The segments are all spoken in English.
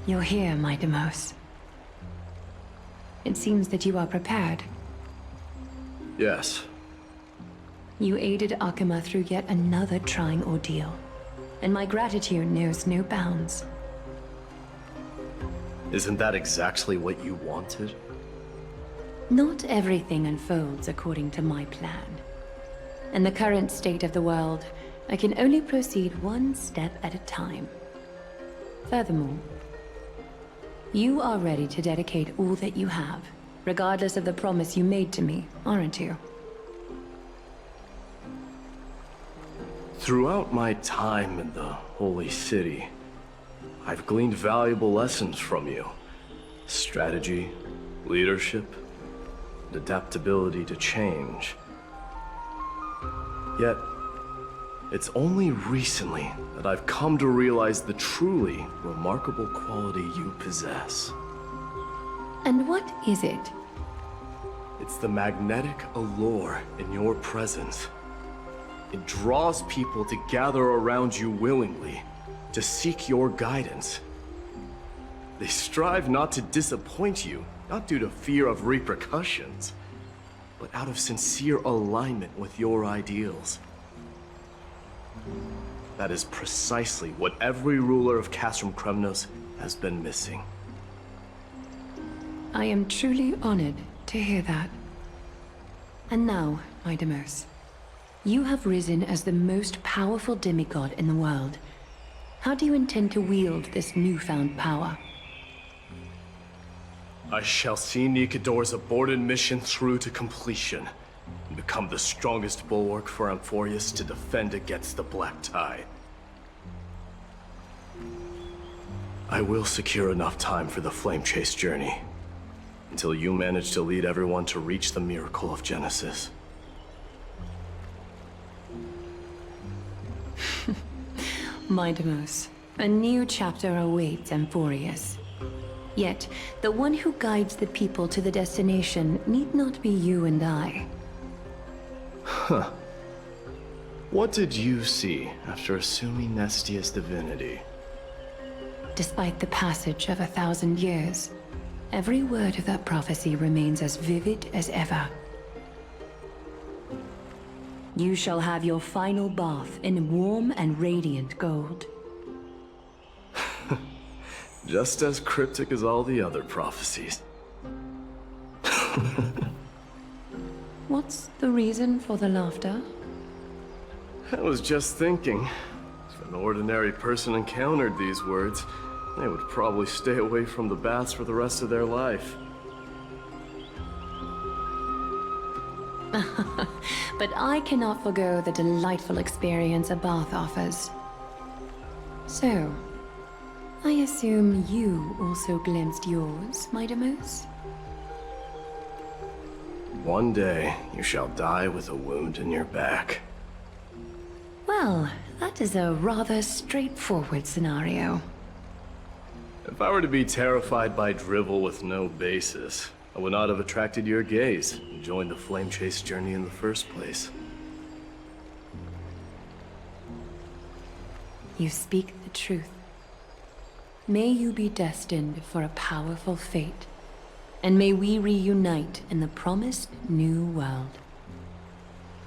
you're here, mydei. It seems that you are prepared. Yes. You aided Akuma through yet another trying ordeal, and my gratitude knows no bounds. Isn't that exactly what you wanted? Not everything unfolds according to my plan. In the current state of the world, I can only proceed one step at a time. Furthermore, you are ready to dedicate all that you have, regardless of the promise you made to me, aren't you? Throughout my time in the Holy City, I've gleaned valuable lessons from you. Strategy, leadership, and adaptability to change. Yet, it's only recently that I've come to realize the truly remarkable quality you possess. And what is it? It's the magnetic allure in your presence. It draws people to gather around you willingly, to seek your guidance. They strive not to disappoint you, not due to fear of repercussions, but out of sincere alignment with your ideals. That is precisely what every ruler of Castrum Kremnos has been missing. I am truly honored to hear that. And now, mydei, you have risen as the most powerful demigod in the world. How do you intend to wield this newfound power? I shall see Nikador's aborted mission through to completion, and become the strongest bulwark for Amphoreus to defend against the Black Tide. I will secure enough time for the Flame Chase journey, until you manage to lead everyone to reach the miracle of Genesis. mydei, a new chapter awaits Amphoreus. Yet, the one who guides the people to the destination need not be you and I. Huh. What did you see after assuming Nestia's divinity? Despite the passage of 1,000 years, every word of that prophecy remains as vivid as ever. You shall have your final bath in warm and radiant gold. Just as cryptic as all the other prophecies. What's the reason for the laughter? I was just thinking, if an ordinary person encountered these words, they would probably stay away from the baths for the rest of their life. But I cannot forgo the delightful experience a bath offers. So, I assume you also glimpsed yours, mydei? One day, you shall die with a wound in your back. Well, that is a rather straightforward scenario. If I were to be terrified by drivel with no basis, I would not have attracted your gaze and joined the Flame Chase journey in the first place. You speak the truth. May you be destined for a powerful fate, and may we reunite in the promised new world.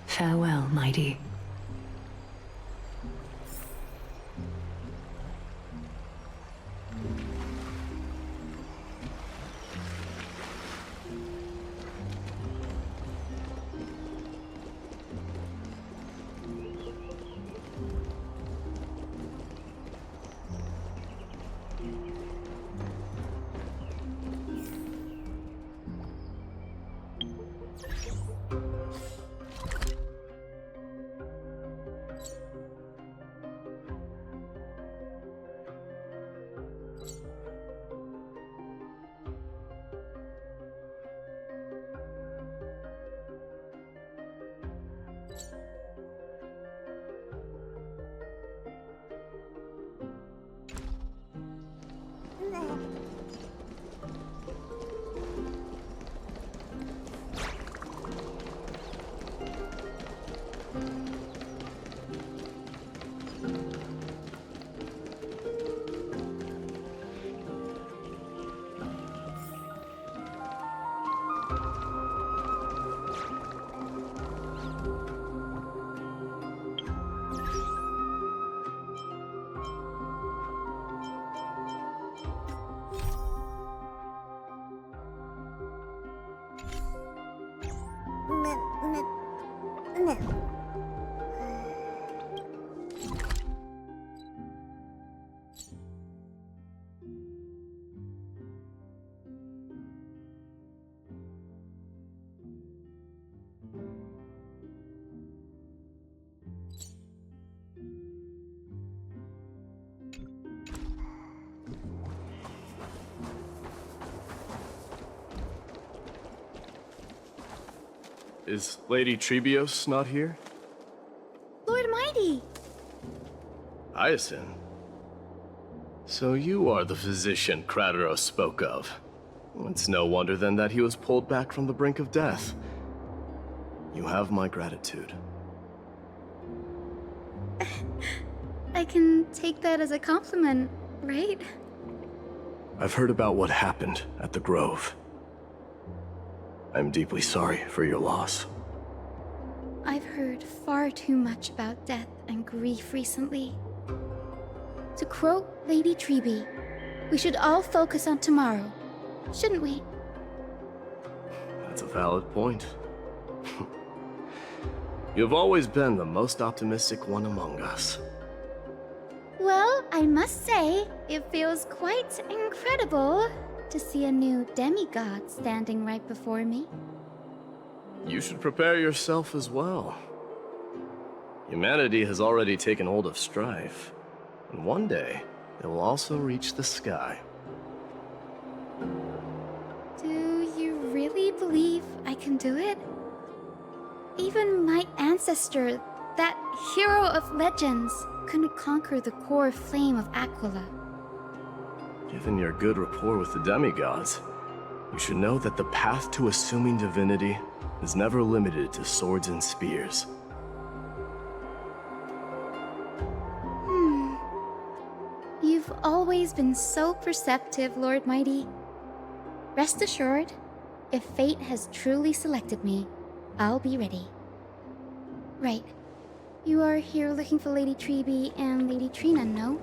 Farewell, mydei. Is Lady Trebios not here? Lord Mighty! Hyacine? So you are the physician Krateros spoke of. It's no wonder then that he was pulled back from the brink of death. You have my gratitude. I can take that as a compliment, right? I've heard about what happened at the Grove. I'm deeply sorry for your loss. I've heard far too much about death and grief recently. To quote Lady Tribbie, we should all focus on tomorrow, shouldn't we? That's a valid point. You've always been the most optimistic one among us. Well, I must say, it feels quite incredible to see a new demigod standing right before me. You should prepare yourself as well. Humanity has already taken hold of strife, and one day it will also reach the sky. Do you really believe I can do it? Even my ancestor, that hero of legends, couldn't conquer the core flame of Aquila. Given your good rapport with the demigods, you should know that the path to assuming divinity is never limited to swords and spears. You've always been so perceptive, Lord Mighty. Rest assured, if fate has truly selected me, I'll be ready. Right. You are here looking for Lady Tribbie and Lady Trina, no?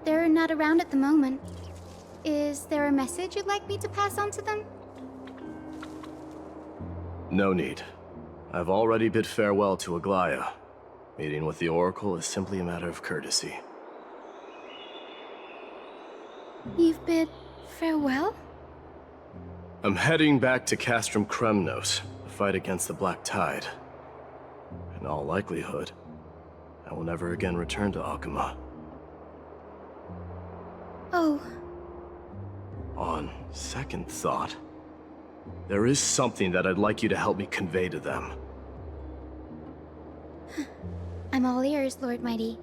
They're not around at the moment. Is there a message you'd like me to pass on to them? No need. I've already bid farewell to Aglaea. Meeting with the Oracle is simply a matter of courtesy. You've bid farewell? I'm heading back to Castrum Kremnos to fight against the Black Tide. In all likelihood, I will never again return to Akuma. Oh. On second thought, there is something that I'd like you to help me convey to them. I'm all ears, Lord Mighty.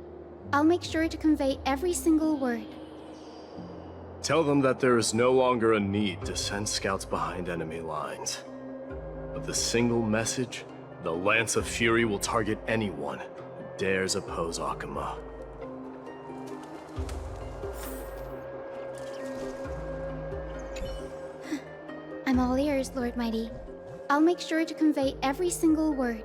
I'll make sure to convey every single word. Tell them that there is no longer a need to send scouts behind enemy lines. With a single message, the Lance of Fury will target anyone who dares oppose Akuma. I'm all ears, Lord Mighty. I'll make sure to convey every single word.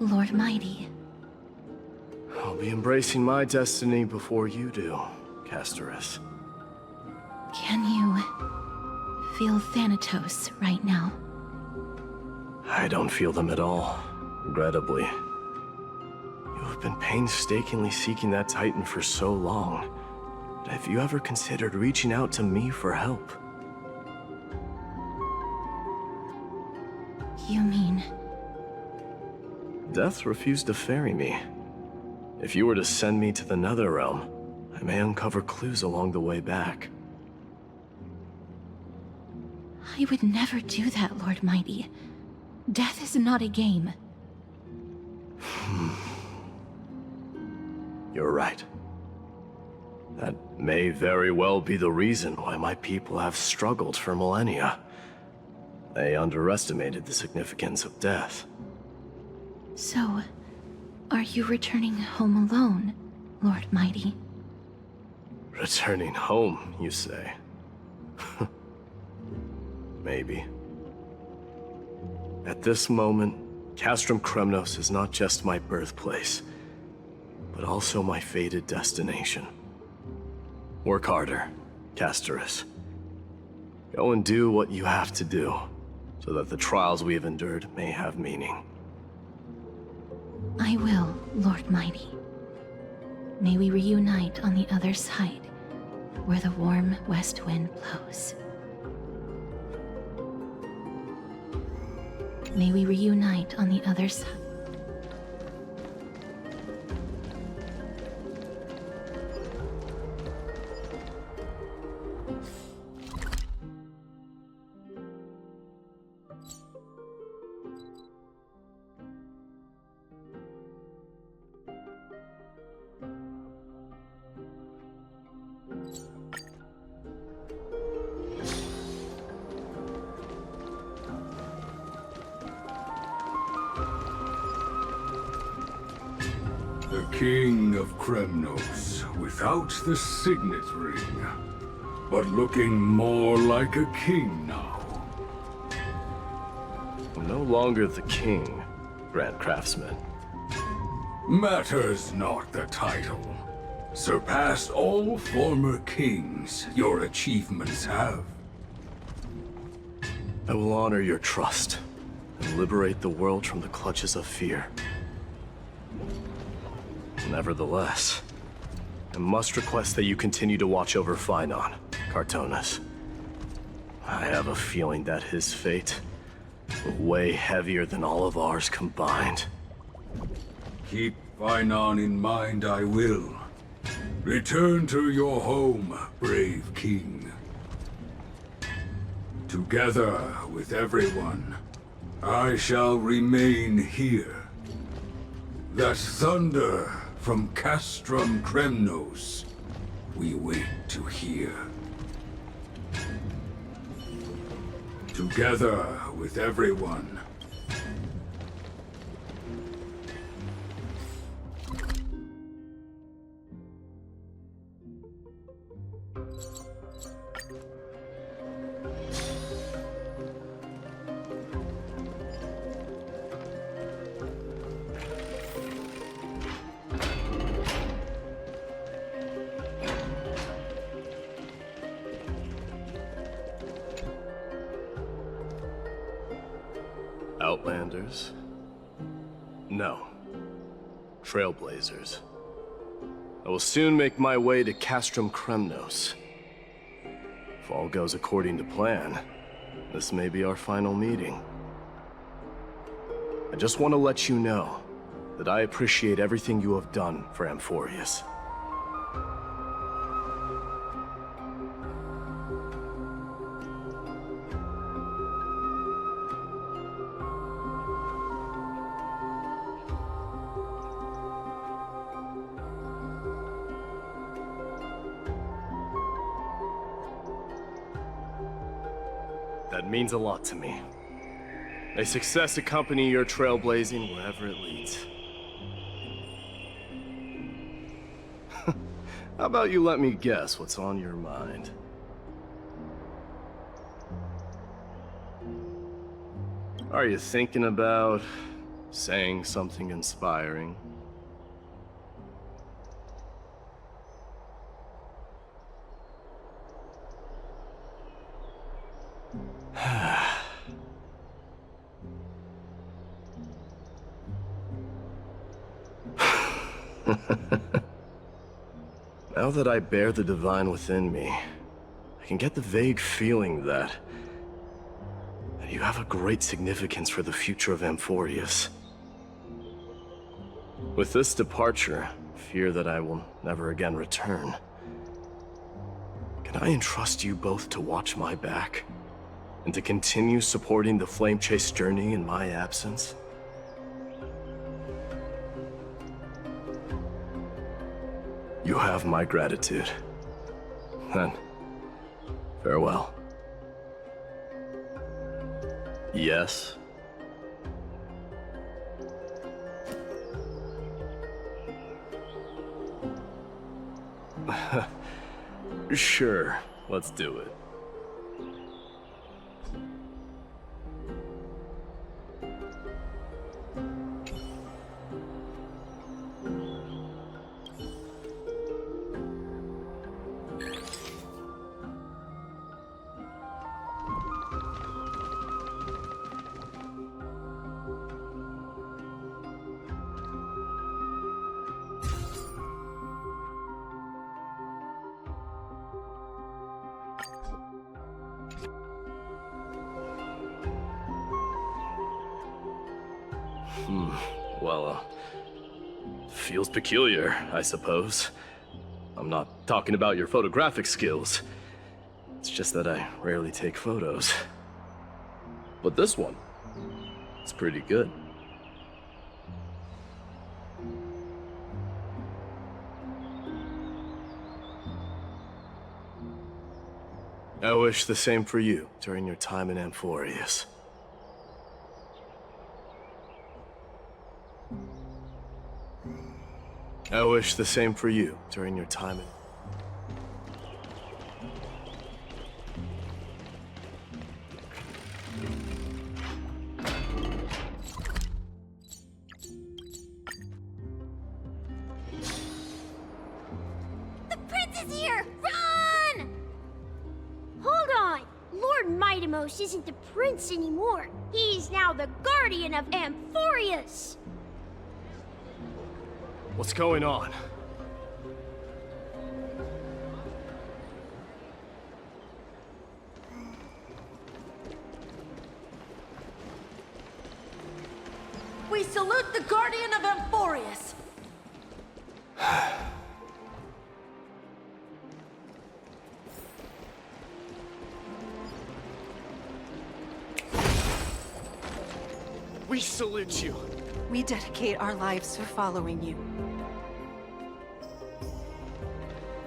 Lord Mighty. I'll be embracing my destiny before you do, castorice. Can you feel Thanatos right now? I don't feel them at all, regrettably. You have been painstakingly seeking that Titan for so long. Have you ever considered reaching out to me for help? You mean... Death refused to ferry me. If you were to send me to the Netherrealm, I may uncover clues along the way back. I would never do that, Lord Mighty. Death is not a game. You're right. That may very well be the reason why my people have struggled for millennia. They underestimated the significance of death. So, are you returning home alone, Lord Mighty? Returning home, you say? Maybe. At this moment, Castrum Kremnos is not just my birthplace, but also my fated destination. Work harder, castorice. Go and do what you have to do, so that the trials we have endured may have meaning. I will, Lord Mighty. May we reunite on the other side, where the warm west wind blows. May we reunite on the other side. The King of Kremnos, without the signet ring, but looking more like a king now. I'm no longer the king, Grand Craftsman. Matters not the title. Surpassed all former kings your achievements have. I will honor your trust and liberate the world from the clutches of fear. Nevertheless, I must request that you continue to watch over Phainon, Cartonis. I have a feeling that his fate will weigh heavier than all of ours combined. Keep Phainon in mind, I will. Return to your home, brave king. Together with everyone, I shall remain here. That thunder from Castrum Kremnos, we wait to hear. Together with everyone. Outlanders? No. Trailblazers. I will soon make my way to Castrum Kremnos. If all goes according to plan, this may be our final meeting. I just want to let you know that I appreciate everything you have done for Amphoreus. That means a lot to me. May success accompany your trailblazing wherever it leads. How about you let me guess what's on your mind? Are you thinking about saying something inspiring. Now that I bear the divine within me, I can get the vague feeling that you have a great significance for the future of Amphoreus. With this departure, I fear that I will never again return. Can I entrust you both to watch my back, and to continue supporting the Flame Chase journey in my absence? You have my gratitude. Then, farewell. Yes? Sure, let's do it. Well, feels peculiar, I suppose. I'm not talking about your photographic skills. It's just that I rarely take photos. But this one, it's pretty good. I wish the same for you during your time in Amphoreus. I wish the same for you during your time in... The prince is here! Run! Hold on! Lord Mightimos isn't the prince anymore. He's now the guardian of Amphoreus! What's going on? We salute the guardian of Amphoreus! We salute you. We dedicate our lives to following you.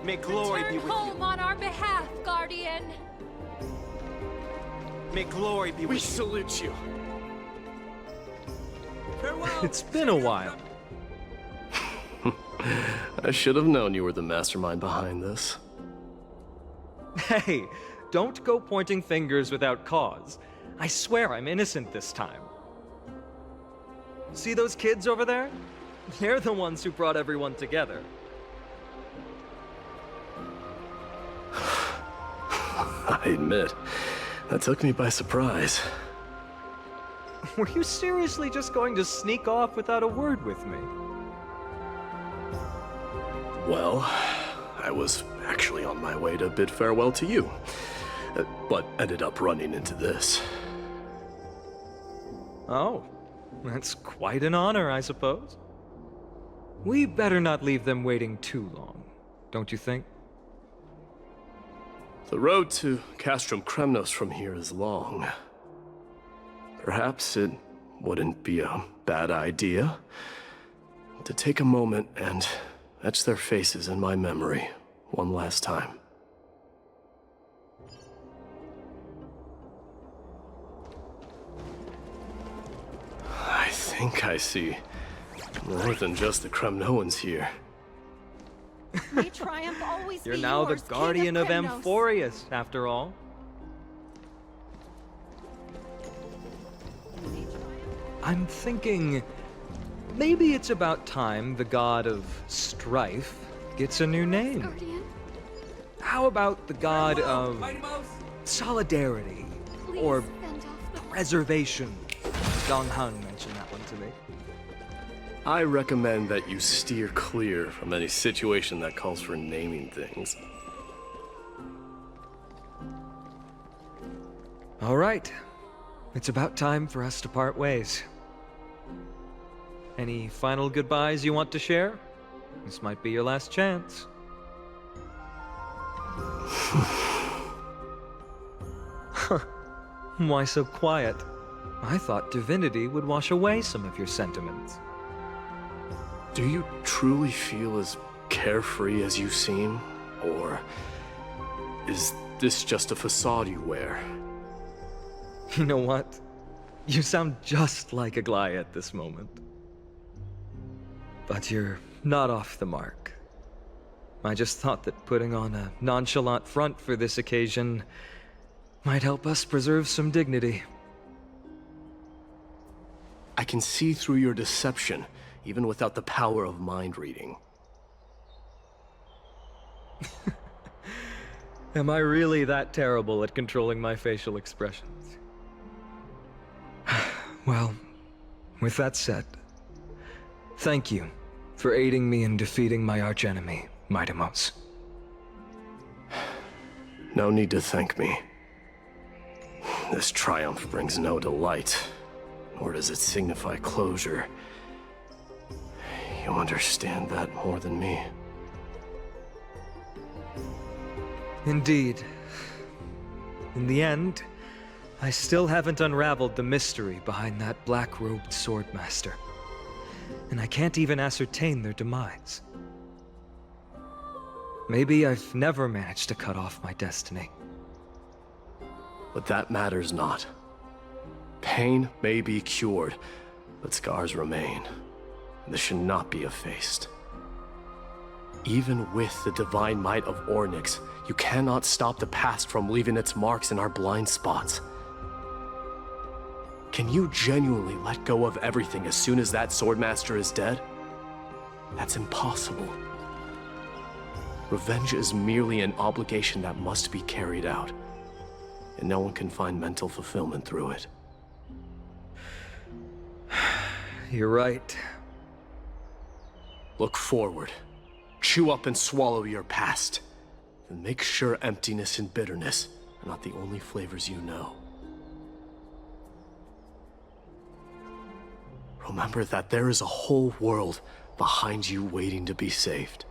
May glory be with home you. on our behalf, Guardian. May glory be We with you. salute you. Farewell. It's been a while. I should have known you were the mastermind behind this. Hey, don't go pointing fingers without cause. I swear I'm innocent this time. See those kids over there? They're the ones who brought everyone together. I admit, that took me by surprise. Were you seriously just going to sneak off without a word with me? Well, I was actually on my way to bid farewell to you, but ended up running into this. Oh, that's quite an honor, I suppose. We better not leave them waiting too long, don't you think? The road to Castrum Kremnos from here is long. Perhaps it wouldn't be a bad idea to take a moment and etch their faces in my memory one last time. I think I see more than just the Kremnoans here. May triumph always You're be now yours, the guardian King of Kremnos. Amphoreus, after all. I'm thinking maybe it's about time the god of strife gets a new name. Guardian, How about the god of Mighty Mouse! solidarity please or fend off the preservation? Dong Han mentioned that one to me. I recommend that you steer clear from any situation that calls for naming things. All right. It's about time for us to part ways. Any final goodbyes you want to share? This might be your last chance. Why so quiet? I thought divinity would wash away some of your sentiments. Do you truly feel as carefree as you seem? Or is this just a facade you wear? You know what? You sound just like Aglaea at this moment. But you're not off the mark. I just thought that putting on a nonchalant front for this occasion might help us preserve some dignity. I can see through your deception, even without the power of mind reading. Am I really that terrible at controlling my facial expressions? Well, with that said, thank you for aiding me in defeating my archenemy, mydei. No need to thank me. This triumph brings no delight, nor does it signify closure. You understand that more than me. Indeed. In the end, I still haven't unraveled the mystery behind that black-robed swordmaster. And I can't even ascertain their demise. Maybe I've never managed to cut off my destiny. But that matters not. Pain may be cured, but scars remain. And this should not be effaced. Even with the divine might of Ornyx, you cannot stop the past from leaving its marks in our blind spots. Can you genuinely let go of everything as soon as that swordmaster is dead? That's impossible. Revenge is merely an obligation that must be carried out, and no one can find mental fulfillment through it. You're right. Look forward. Chew up and swallow your past. And make sure emptiness and bitterness are not the only flavors you know. Remember that there is a whole world behind you waiting to be saved.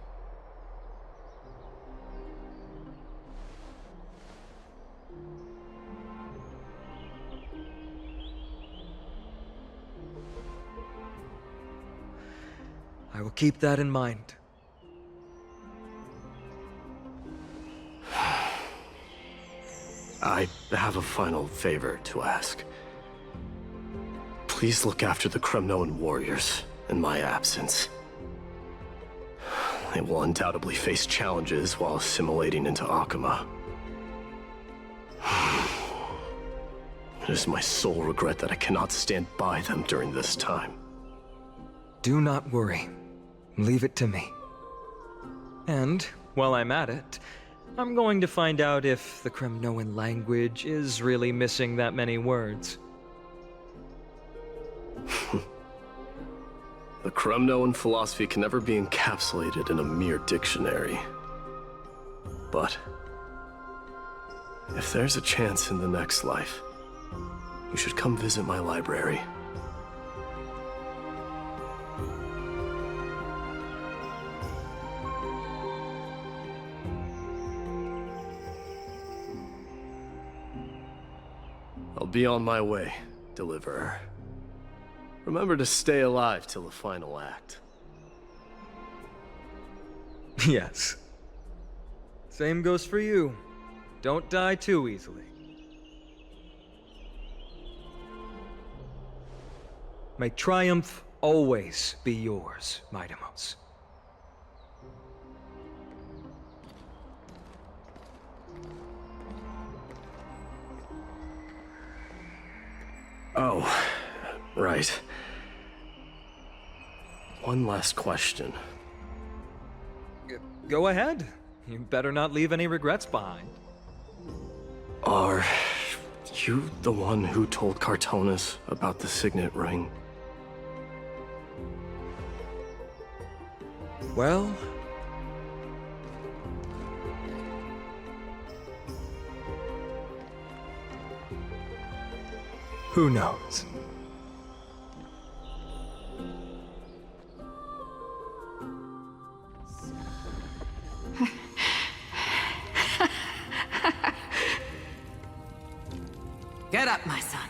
I will keep that in mind. I have a final favor to ask. Please look after the Kremnoan warriors in my absence. They will undoubtedly face challenges while assimilating into Akama. It is my sole regret that I cannot stand by them during this time. Do not worry. Leave it to me. And, while I'm at it, I'm going to find out if the Kremnoan language is really missing that many words. The Kremnoan philosophy can never be encapsulated in a mere dictionary. But if there's a chance in the next life, you should come visit my library. I'll be on my way, Deliverer. Remember to stay alive till the final act. Yes. Same goes for you. Don't die too easily. May triumph always be yours, mydei. Oh, Right. One last question. Go ahead. You better not leave any regrets behind. Are you the one who told Cartonis about the signet ring? Well... who knows? Get up, my son.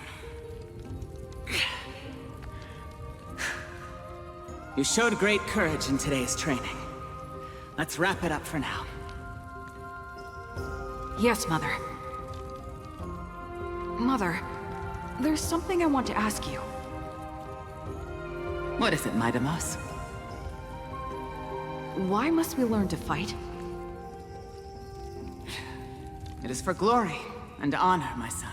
You showed great courage in today's training. Let's wrap it up for now. Yes, Mother. Mother, there's something I want to ask you. What is it, Mydemos? Why must we learn to fight? It is for glory and honor, my son.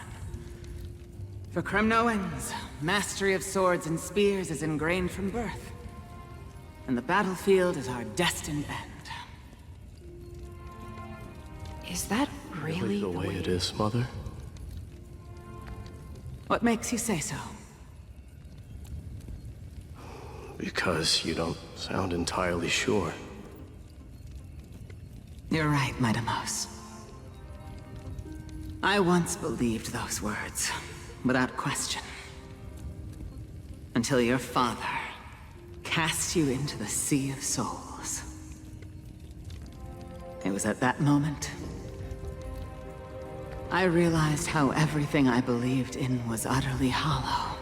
For Kremnoans, mastery of swords and spears is ingrained from birth. And the battlefield is our destined end. Is that really the way it is, Mother? What makes you say so? Because you don't sound entirely sure. You're right, Mydemos. I once believed those words, without question. Until your father cast you into the Sea of Souls. It was at that moment I realized how everything I believed in was utterly hollow.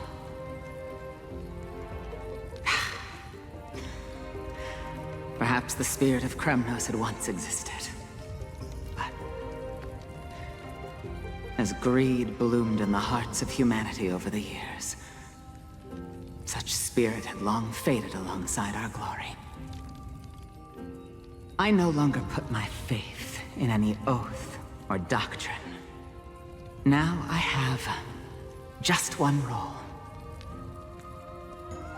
Perhaps the spirit of Kremnos had once existed. But as greed bloomed in the hearts of humanity over the years, such spirit had long faded alongside our glory. I no longer put my faith in any oath or doctrine. Now I have just one role.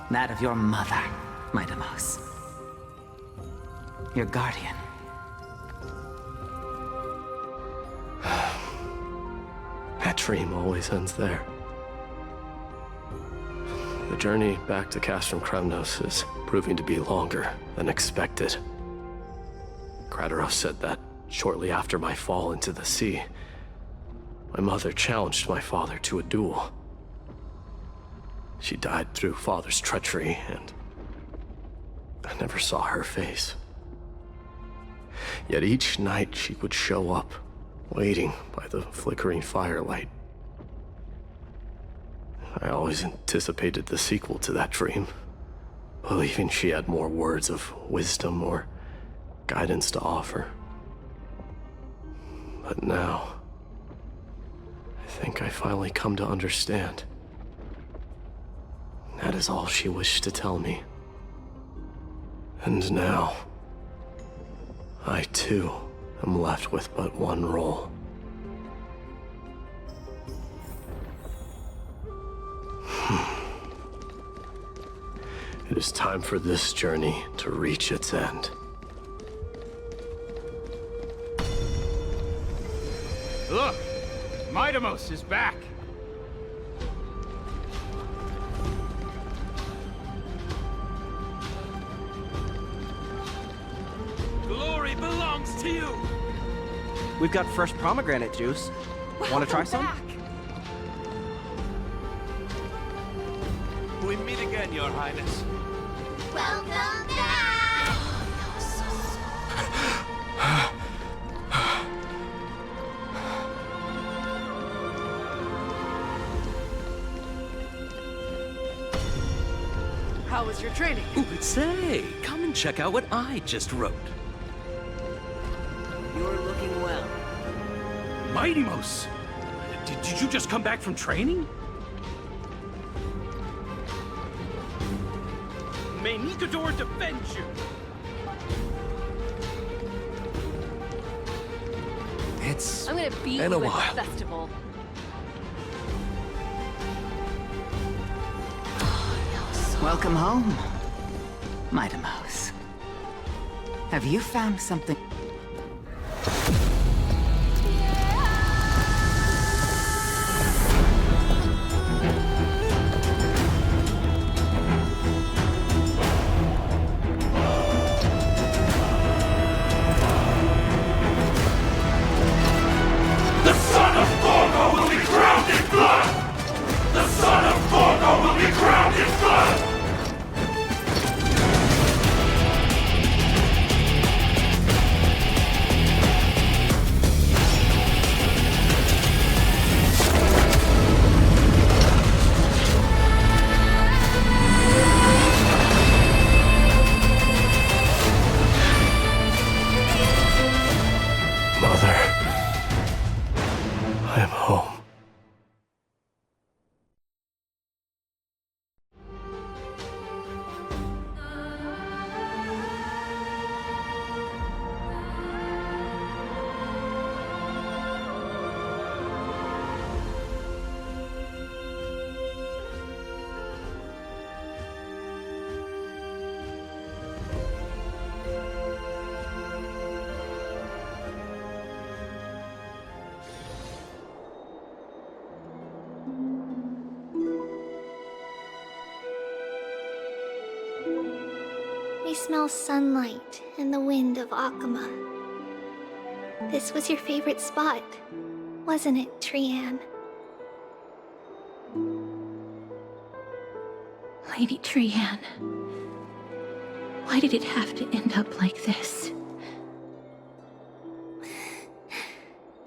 That of your mother, Mydemos. Your guardian. That dream always ends there. The journey back to Castrum Kremnos is proving to be longer than expected. Krateros said that shortly after my fall into the sea, my mother challenged my father to a duel. She died through father's treachery, and I never saw her face. Yet each night she would show up, waiting by the flickering firelight. I always anticipated the sequel to that dream, believing she had more words of wisdom or guidance to offer. But now, I think I finally come to understand. That is all she wished to tell me. And now, I too am left with but one role. It is time for this journey to reach its end. Look! Mydemos is back! Glory belongs to you! We've got fresh pomegranate juice. Want to try some? We meet again, Your Highness. Welcome back! How was your training? Ooh, say, come and check out what I just wrote. You're looking well. Mydemos! Did you just come back from training? May Nikador defend you! It's I'm gonna beat been you a at while. the festival. Welcome home, Midamos. Have you found something? The son of Forlorn will be crowned in blood! The son of Forlorn will be crowned in blood! Mother, I am home. I smell sunlight and the wind of Akama. This was your favorite spot, wasn't it, Trianne? Lady Trianne, why did it have to end up like this?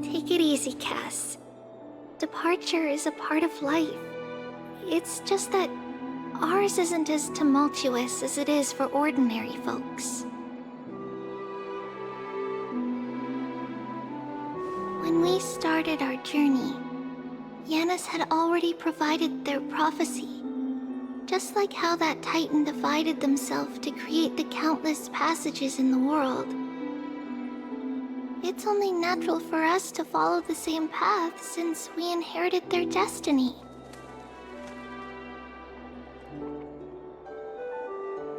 Take it easy, Cass. Departure is a part of life. It's just that ours isn't as tumultuous as it is for ordinary folks. When we started our journey, Yanis had already provided their prophecy. Just like how that Titan divided themselves to create the countless passages in the world. It's only natural for us to follow the same path since we inherited their destiny.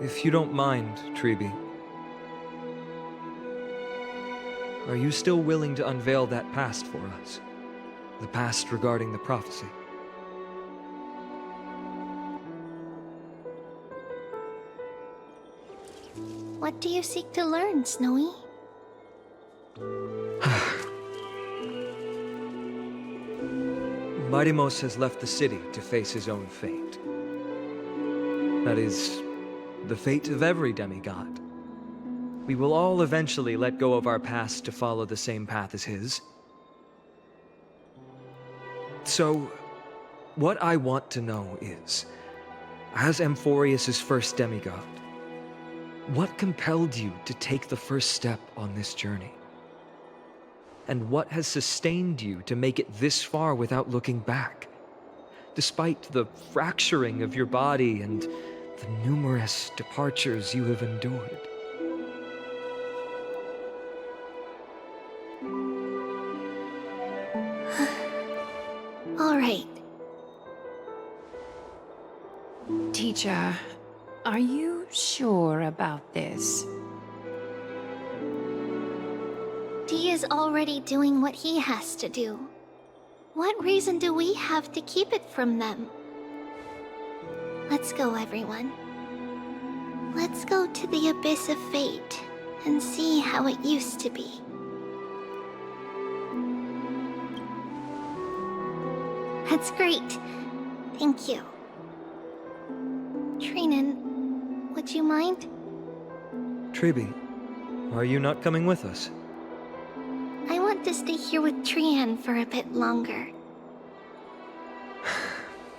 If you don't mind, Tribbie, are you still willing to unveil that past for us? The past regarding the prophecy? What do you seek to learn, Snowy? Midamos has left the city to face his own fate. That is, the fate of every demigod. We will all eventually let go of our past to follow the same path as his. So, what I want to know is, as Amphoreus' first demigod, what compelled you to take the first step on this journey? And what has sustained you to make it this far without looking back? Despite the fracturing of your body and the numerous departures you have endured. All right. Teacher, are you sure about this? Dee is already doing what he has to do. What reason do we have to keep it from them? Let's go, everyone. Let's go to the abyss of fate and see how it used to be. That's great. Thank you. Trinan, would you mind? Tribbie, are you not coming with us? I want to stay here with Trian for a bit longer.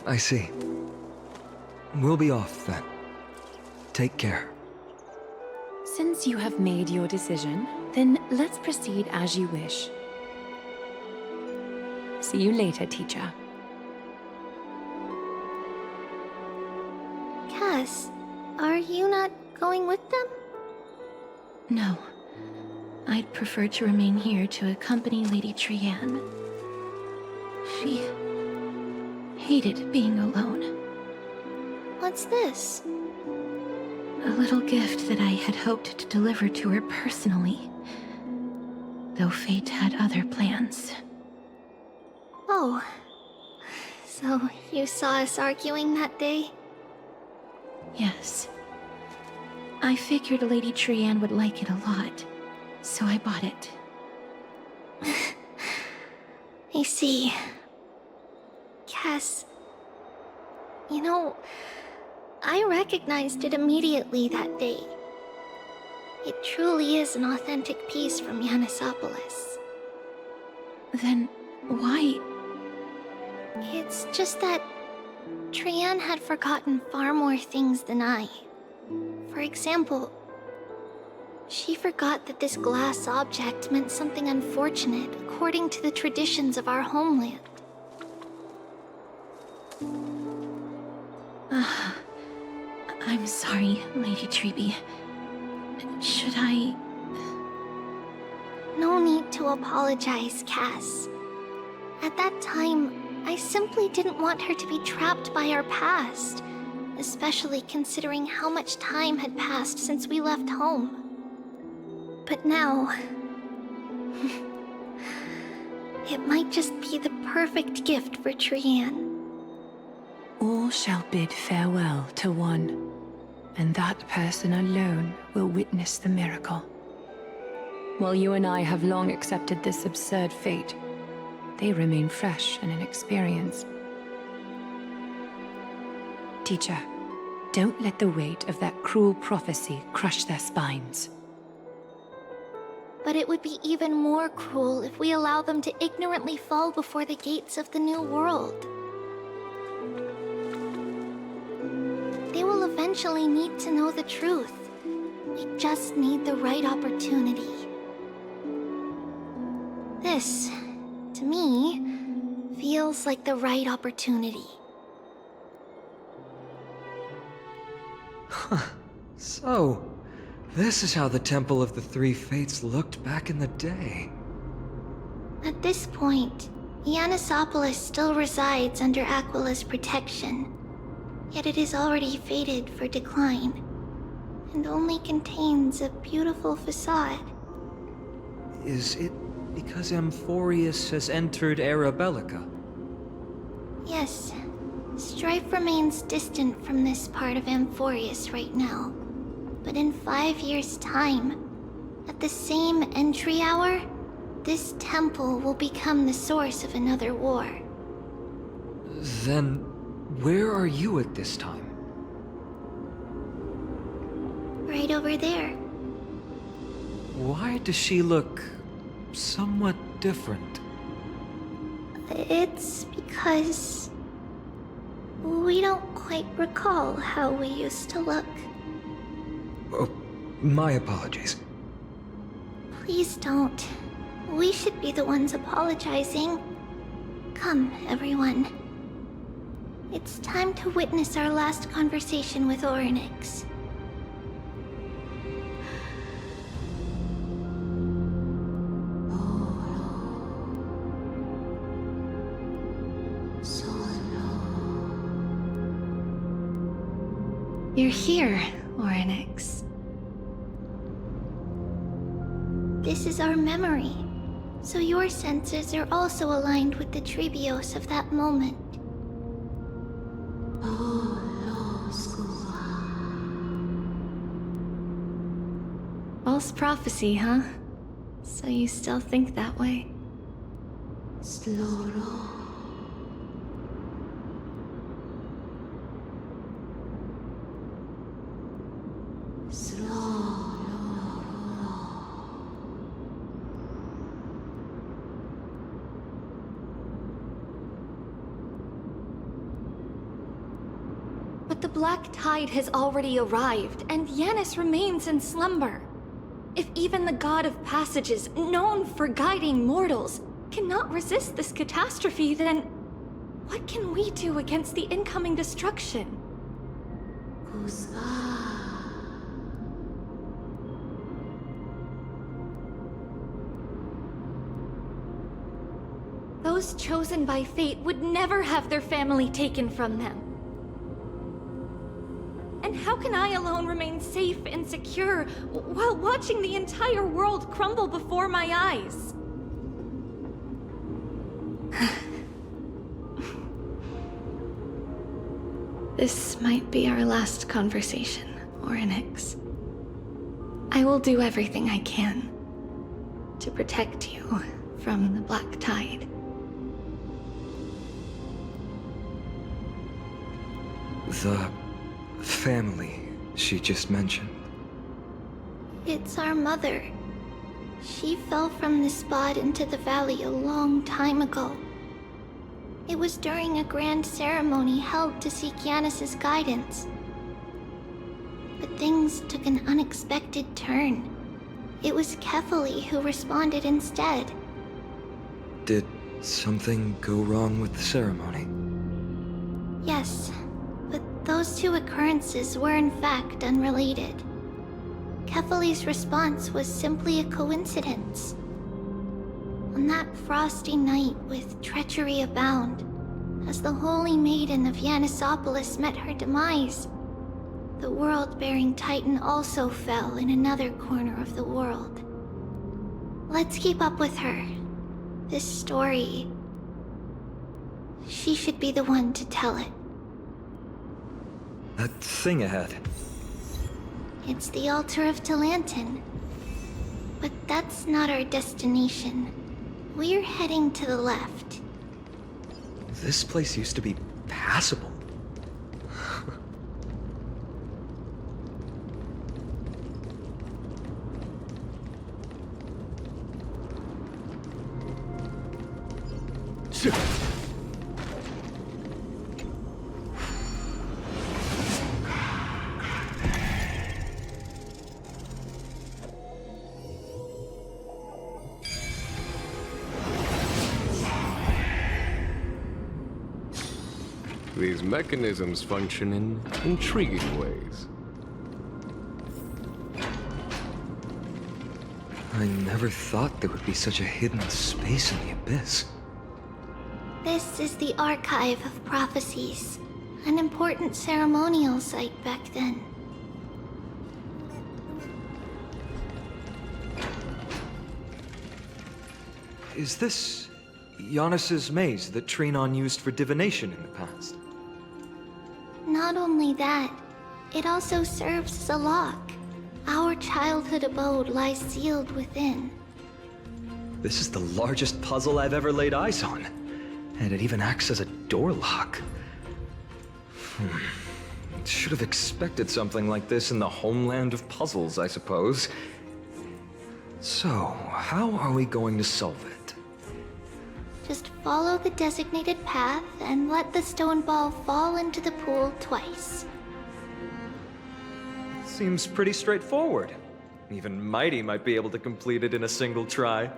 I see. We'll be off then. Take care. Since you have made your decision, then let's proceed as you wish. See you later, teacher. Cass, are you not going with them? No. I'd prefer to remain here to accompany Lady Trianne. She hated being alone. What's this? A little gift that I had hoped to deliver to her personally. Though fate had other plans. Oh. So you saw us arguing that day? Yes. I figured Lady Trianne would like it a lot, so I bought it. I see. Cass... You know, I recognized it immediately that day. It truly is an authentic piece from Yanisopolis. Then why? It's just that Trianne had forgotten far more things than I. For example, she forgot that this glass object meant something unfortunate according to the traditions of our homeland. I'm sorry, Lady Tribbie. Should I... No need to apologize, Cass. At that time, I simply didn't want her to be trapped by our past, especially considering how much time had passed since we left home. But now... it might just be the perfect gift for Trianne. All shall bid farewell to one, and that person alone will witness the miracle. While you and I have long accepted this absurd fate, they remain fresh and inexperienced. Teacher, don't let the weight of that cruel prophecy crush their spines. But it would be even more cruel if we allow them to ignorantly fall before the gates of the new world. They will eventually need to know the truth. We just need the right opportunity. This, to me, feels like the right opportunity. Huh. So, this is how the Temple of the Three Fates looked back in the day. At this point, Yanisopolis still resides under Aquila's protection. Yet it is already fated for decline, and only contains a beautiful facade. Is it because Amphoreus has entered Era Bellica? Yes. Strife remains distant from this part of Amphoreus right now. But in 5 years' time, at the same entry hour, this temple will become the source of another war. Then, where are you at this time? Right over there. Why does she look somewhat different? It's because... we don't quite recall how we used to look. Oh, my apologies. Please don't. We should be the ones apologizing. Come, everyone. It's time to witness our last conversation with Orynyx. You're here, Orynyx. This is our memory, so your senses are also aligned with the Tribbios of that moment. False prophecy, huh? So you still think that way? But the Black Tide has already arrived, and Yanis remains in slumber. If even the God of Passages, known for guiding mortals, cannot resist this catastrophe, then what can we do against the incoming destruction? Those chosen by fate would never have their family taken from them. And how can I alone remain safe and secure while watching the entire world crumble before my eyes? This might be our last conversation, Orynyx. I will do everything I can to protect you from the Black Tide. The family she just mentioned. It's our mother. She fell from the spot into the valley a long time ago. It was during a grand ceremony held to seek Yanis's guidance. But things took an unexpected turn. It was Kefali who responded instead. Did something go wrong with the ceremony? Yes, but those two occurrences were in fact unrelated. Kefali's response was simply a coincidence. On that frosty night with treachery abound, as the Holy Maiden of Yanisopolis met her demise, the world-bearing Titan also fell in another corner of the world. Let's keep up with her. This story... she should be the one to tell it. That thing ahead. It's the altar of Talantin. But that's not our destination. We're heading to the left. This place used to be passable. These mechanisms function in intriguing ways. I never thought there would be such a hidden space in the Abyss. This is the Archive of Prophecies, an important ceremonial site back then. Is this Yanis's maze that Phainon used for divination in the past? Not only that, it also serves as a lock. Our childhood abode lies sealed within. This is the largest puzzle I've ever laid eyes on. And it even acts as a door lock. Should have expected something like this in the homeland of puzzles, I suppose. So, how are we going to solve it? Just follow the designated path and let the stone ball fall into the pool twice. Seems pretty straightforward. Even mydei might be able to complete it in a single try.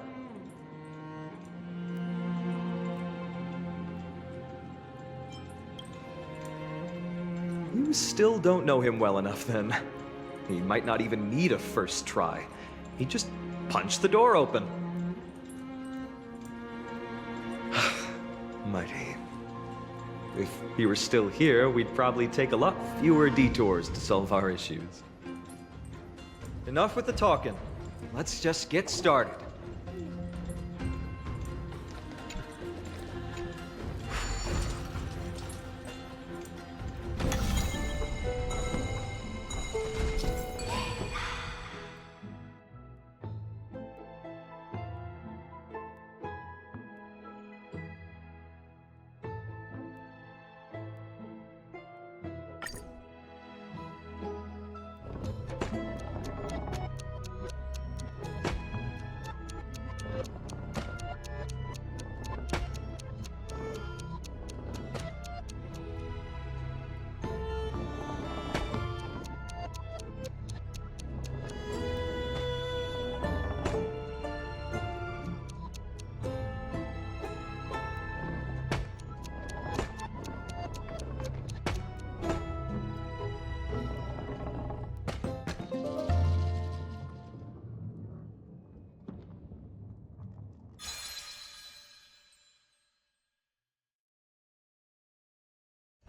You still don't know him well enough, then. He might not even need a first try. He just punched the door open. mydei. If he were still here, we'd probably take a lot fewer detours to solve our issues. Enough with the talking. Let's just get started.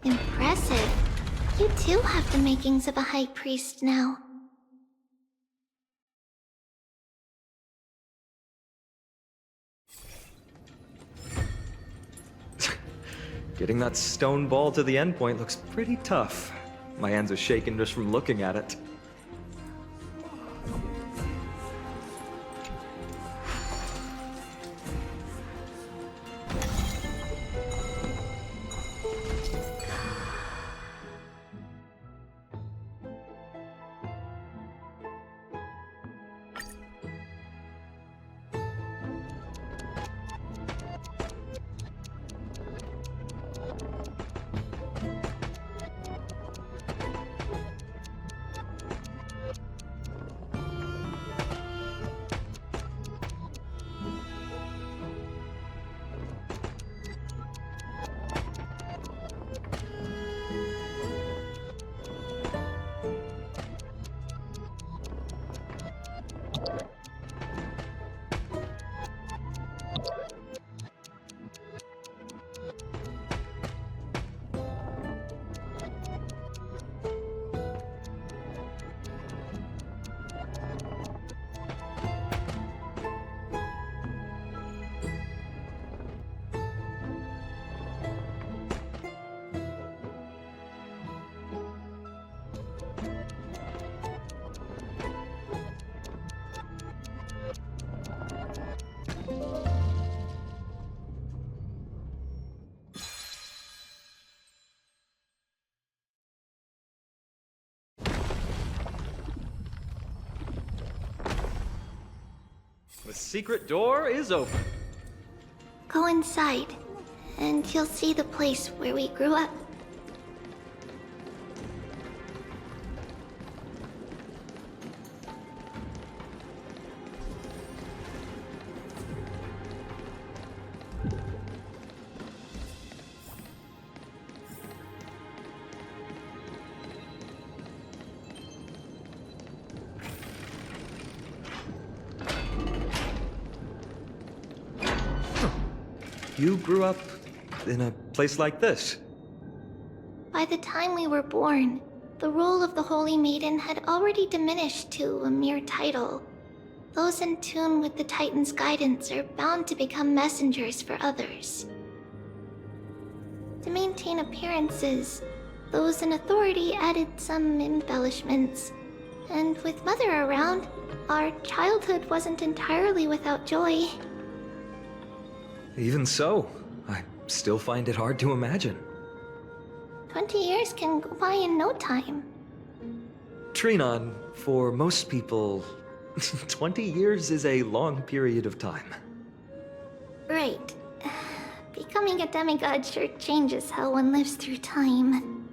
Impressive. You too have the makings of a high priest now. Getting that stone ball to the endpoint looks pretty tough. My hands are shaking just from looking at it. The secret door is open. Go inside, and you'll see the place where we grew up. You grew up in a place like this? By the time we were born, the role of the Holy Maiden had already diminished to a mere title. Those in tune with the Titan's guidance are bound to become messengers for others. To maintain appearances, those in authority added some embellishments. And with Mother around, our childhood wasn't entirely without joy. Even so, I still find it hard to imagine. 20 years can go by in no time. Trinon, for most people, 20 years is a long period of time. Right. Becoming a demigod sure changes how one lives through time.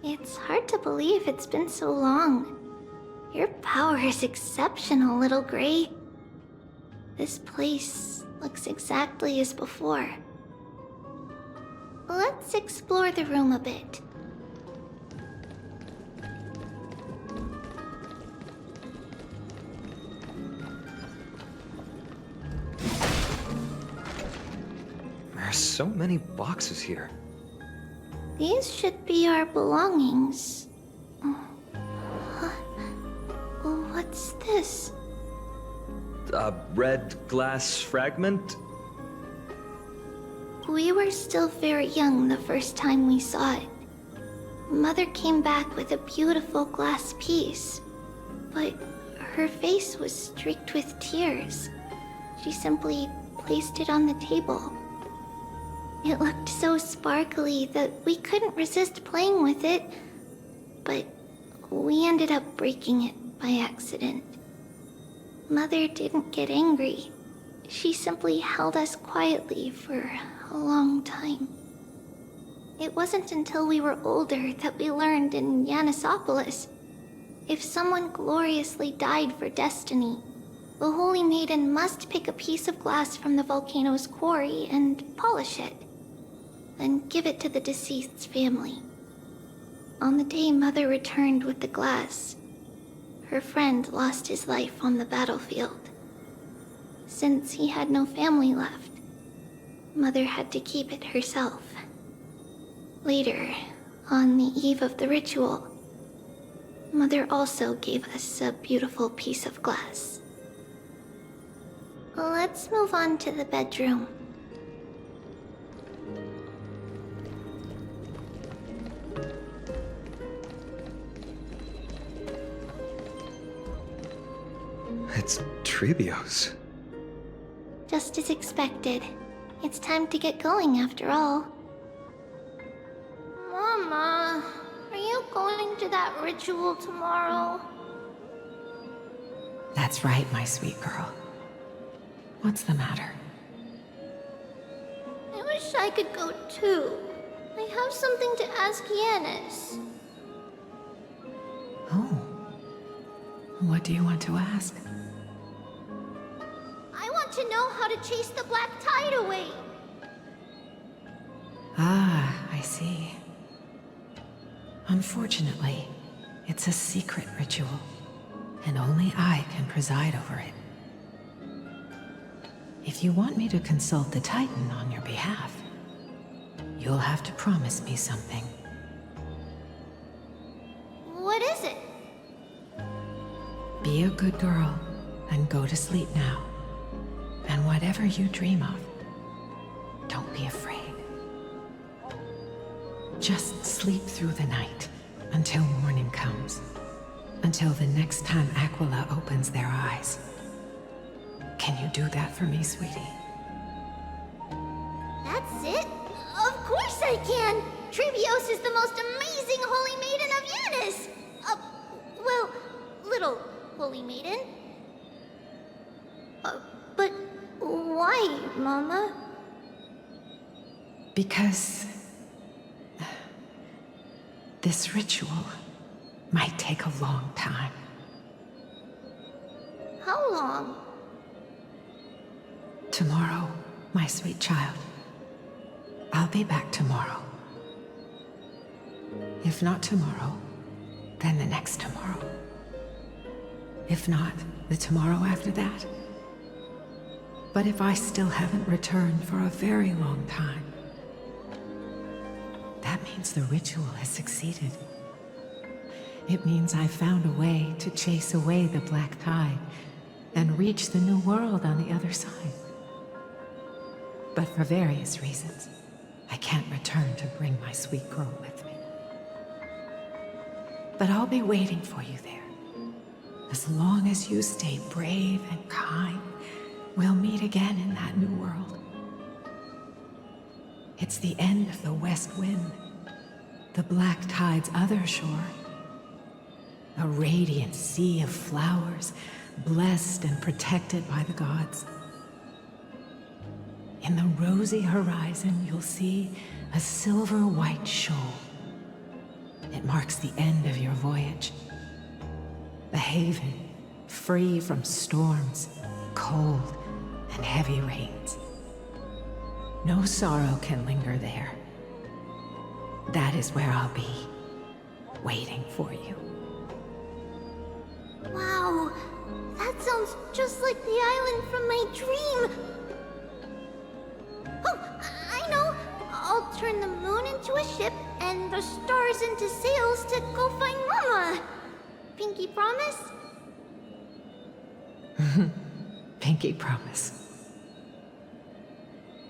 It's hard to believe it's been so long. Your power is exceptional, Little Gray. This place looks exactly as before. Let's explore the room a bit. There's so many boxes here. These should be our belongings. What's this? A red glass fragment? We were still very young the first time we saw it. Mother came back with a beautiful glass piece, but her face was streaked with tears. She simply placed it on the table. It looked so sparkly that we couldn't resist playing with it, but we ended up breaking it by accident. Mother didn't get angry. She simply held us quietly for a long time. It wasn't until we were older that we learned in Yanisopolis, if someone gloriously died for destiny, the Holy Maiden must pick a piece of glass from the volcano's quarry and polish it, then give it to the deceased's family. On the day Mother returned with the glass, her friend lost his life on the battlefield. Since he had no family left, Mother had to keep it herself. Later, On the eve of the ritual, Mother also gave us a beautiful piece of glass. Let's move on to the bedroom. It's Tribbio's. Just as expected. It's time to get going after all. Mama, are you going to that ritual tomorrow? That's right, my sweet girl. What's the matter? I wish I could go too. I have something to ask Yanis. Oh. What do you want to ask? I want to know how to chase the black tide away. Ah, I see. Unfortunately, it's a secret ritual, and only I can preside over it. If you want me to consult the Titan on your behalf, you'll have to promise me something. What is it? Be a good girl and go to sleep now. And whatever you dream of, don't be afraid. Just sleep through the night until morning comes. Until the next time Aglaea opens their eyes. Can you do that for me, sweetie? That's it? Of course I can! Tribios is the most amazing holy maiden of Yanis! Well, little holy maiden. But why, Mama? Because this ritual might take a long time. How long? Tomorrow, my sweet child. I'll be back tomorrow. If not tomorrow, then the next tomorrow. If not, the tomorrow after that. But if I still haven't returned for a very long time, that means the ritual has succeeded. It means I found a way to chase away the black tide and reach the new world on the other side. But for various reasons, I can't return to bring my sweet girl with me. But I'll be waiting for you there. As long as you stay brave and kind, we'll meet again in that new world. It's the end of the west wind, the black tide's other shore. A radiant sea of flowers, blessed and protected by the gods. In the rosy horizon, you'll see a silver-white shoal. It marks the end of your voyage. A haven, free from storms, cold, and heavy rains. No sorrow can linger there. That is where I'll be, waiting for you. Wow, that sounds just like the island from my dream. Oh, I know. I'll turn the moon into a ship and the stars into sails to go find Mama. Pinky promise? Pinky promise.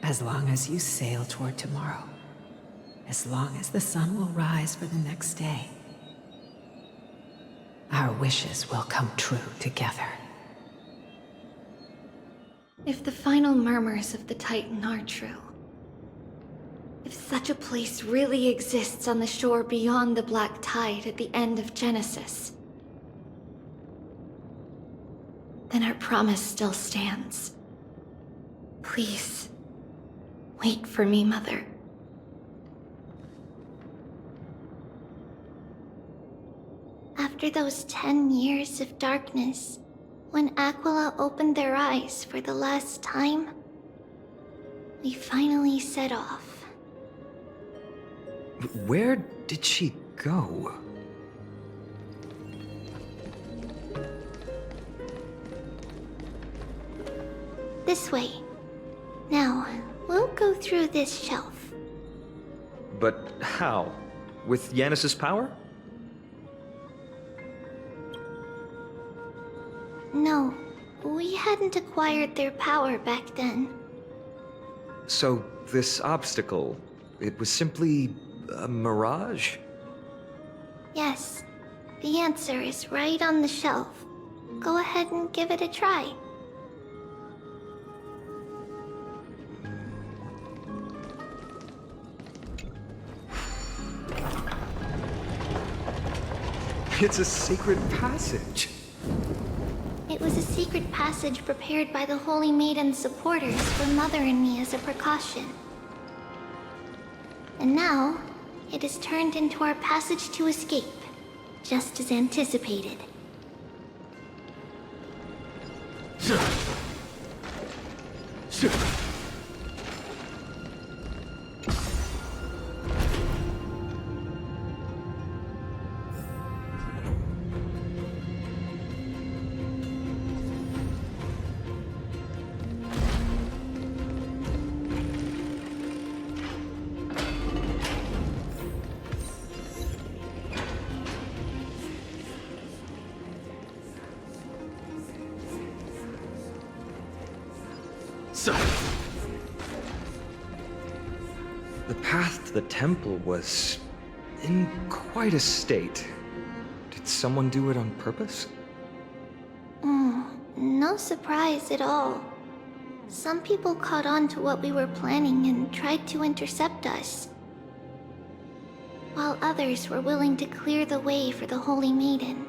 As long as you sail toward tomorrow. As long as the sun will rise for the next day. Our wishes will come true together. If the final murmurs of the Titan are true, if such a place really exists on the shore beyond the black tide at the end of Genesis, then our promise still stands. Please, wait for me, Mother. After those 10 years of darkness, when Aglaea opened their eyes for the last time, we finally set off. Where did she go? This way. Now, we'll go through this shelf. But how? With Yanis's power? No, we hadn't acquired their power back then. So, this obstacle, it was simply a mirage? Yes, the answer is right on the shelf. Go ahead and give it a try. It's a sacred passage. It was a secret passage prepared by the Holy Maiden's supporters for Mother and me as a precaution. And now, it has turned into our passage to escape, just as anticipated. The path to the temple was in quite a state. Did someone do it on purpose? No surprise at all. Some people caught on to what we were planning and tried to intercept us, while others were willing to clear the way for the Holy Maiden.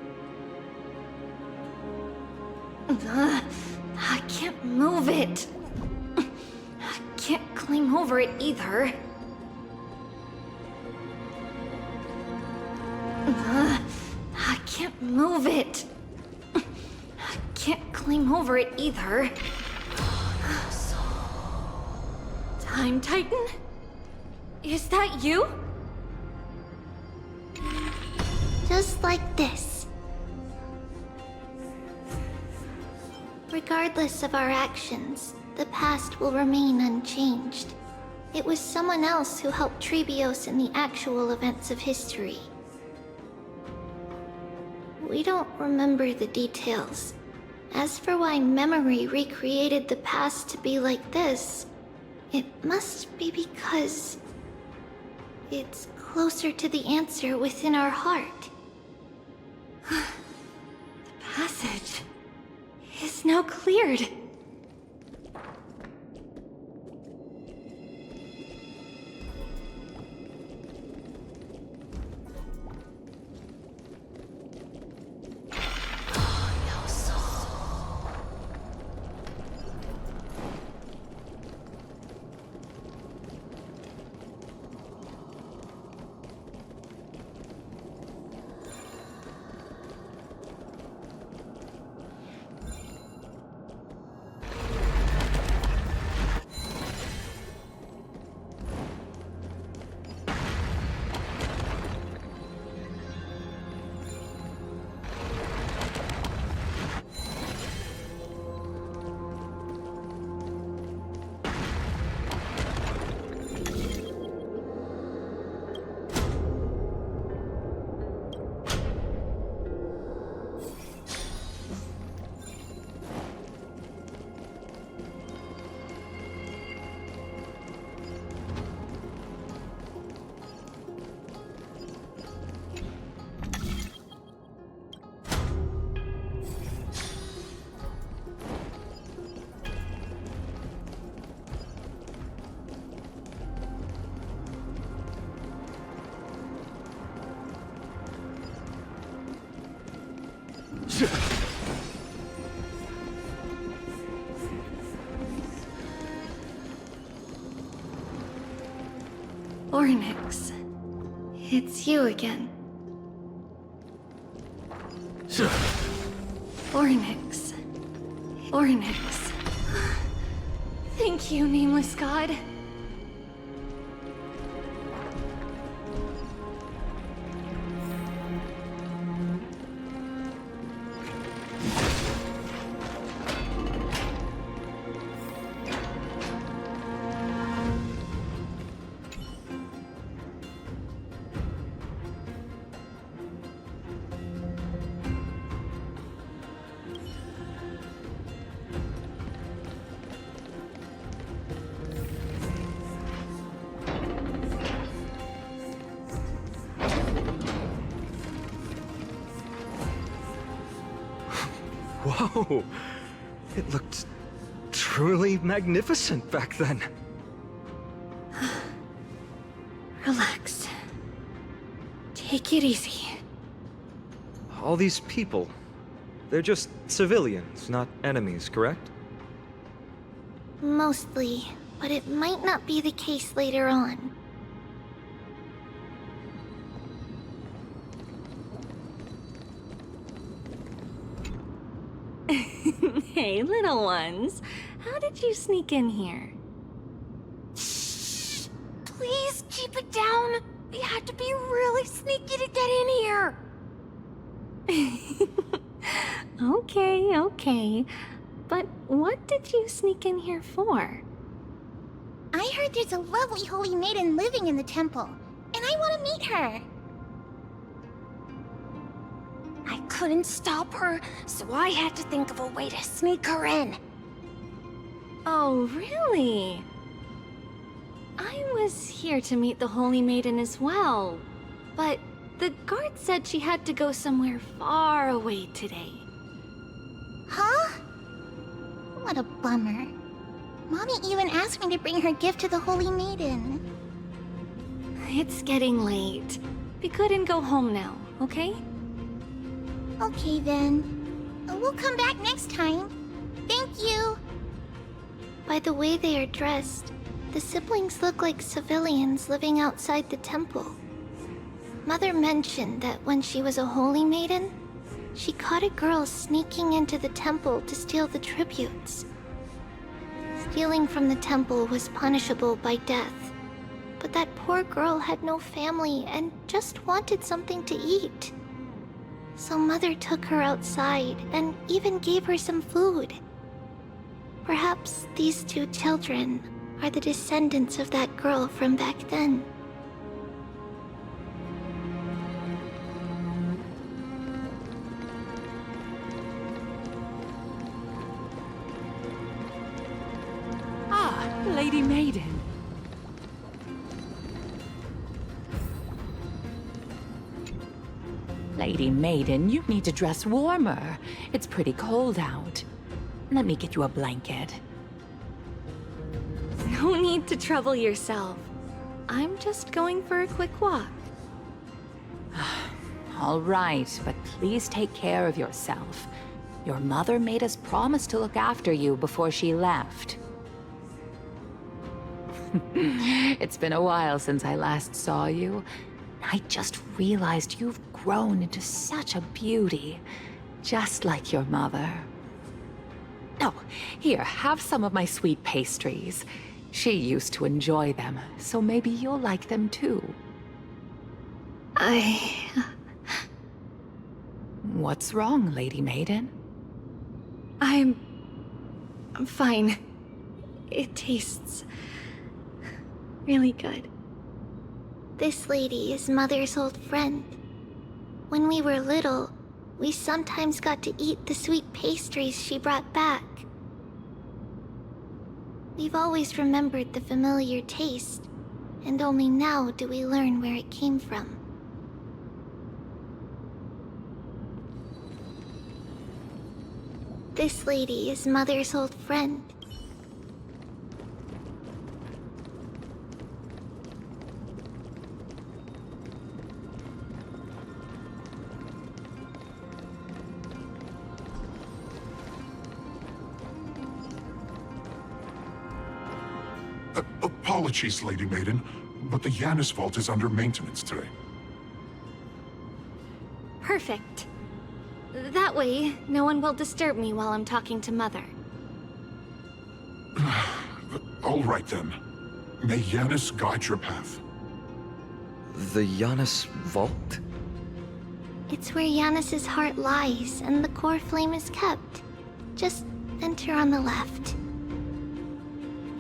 I can't move it. I can't climb over it either. I can't move it. I can't climb over it either. Time Titan? Is that you? Just like this. Regardless of our actions, the past will remain unchanged. It was someone else who helped Trebios in the actual events of history. We don't remember the details. As for why memory recreated the past to be like this, it must be because it's closer to the answer within our heart. The passage is now cleared. Ornyx, it's you again. Ornyx. Ornyx. Thank you, nameless god. Oh, it looked truly magnificent back then. Relax. Take it easy. All these people, they're just civilians, not enemies, correct? Mostly, but it might not be the case later on. Hey, little ones. How did you sneak in here? Shh! Please keep it down. We had to be really sneaky to get in here. Okay. But what did you sneak in here for? I heard there's a lovely holy maiden living in the temple, and I want to meet her. I couldn't stop her, so I had to think of a way to sneak her in. Oh, really? I was here to meet the Holy Maiden as well, but the guard said she had to go somewhere far away today. Huh? What a bummer. Mommy even asked me to bring her gift to the Holy Maiden. It's getting late. We couldn't go home now, okay? Okay then. We'll come back next time. Thank you. By the way they are dressed, the siblings look like civilians living outside the temple. Mother mentioned that when she was a holy maiden, she caught a girl sneaking into the temple to steal the tributes. Stealing from the temple was punishable by death, but that poor girl had no family and just wanted something to eat. So Mother took her outside and even gave her some food. Perhaps these two children are the descendants of that girl from back then. Ah, Lady Maiden. Lady Maiden, you need to dress warmer. It's pretty cold out. Let me get you a blanket. No need to trouble yourself. I'm just going for a quick walk. All right, but please take care of yourself. Your mother made us promise to look after you before she left. It's been a while since I last saw you. I just realized you've grown into such a beauty, just like your mother. Oh, here, have some of my sweet pastries. She used to enjoy them, so maybe you'll like them too. What's wrong, Lady Maiden? I'm fine. It tastes really good. This lady is Mother's old friend. When we were little, we sometimes got to eat the sweet pastries she brought back. We've always remembered the familiar taste, and only now do we learn where it came from. This lady is Mother's old friend. Apologies, Lady Maiden, but the Janus Vault is under maintenance today. Perfect. That way, no one will disturb me while I'm talking to Mother. All right then. May Janus guide your path. The Janus Vault? It's where Janus's heart lies and the core flame is kept. Just enter on the left.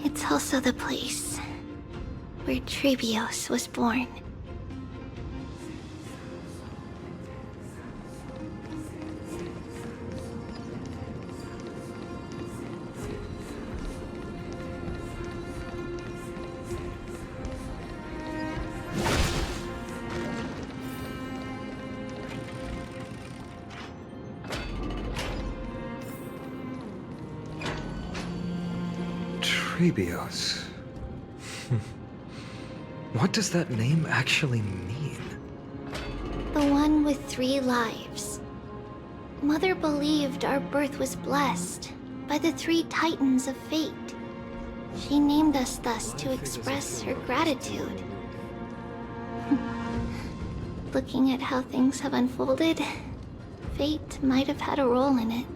It's also the place where Tribbios was born. Tribbios. What does that name actually mean? The one with 3 lives. Mother believed our birth was blessed by the 3 titans of fate. She named us thus to express her gratitude. Looking at how things have unfolded, fate might have had a role in it.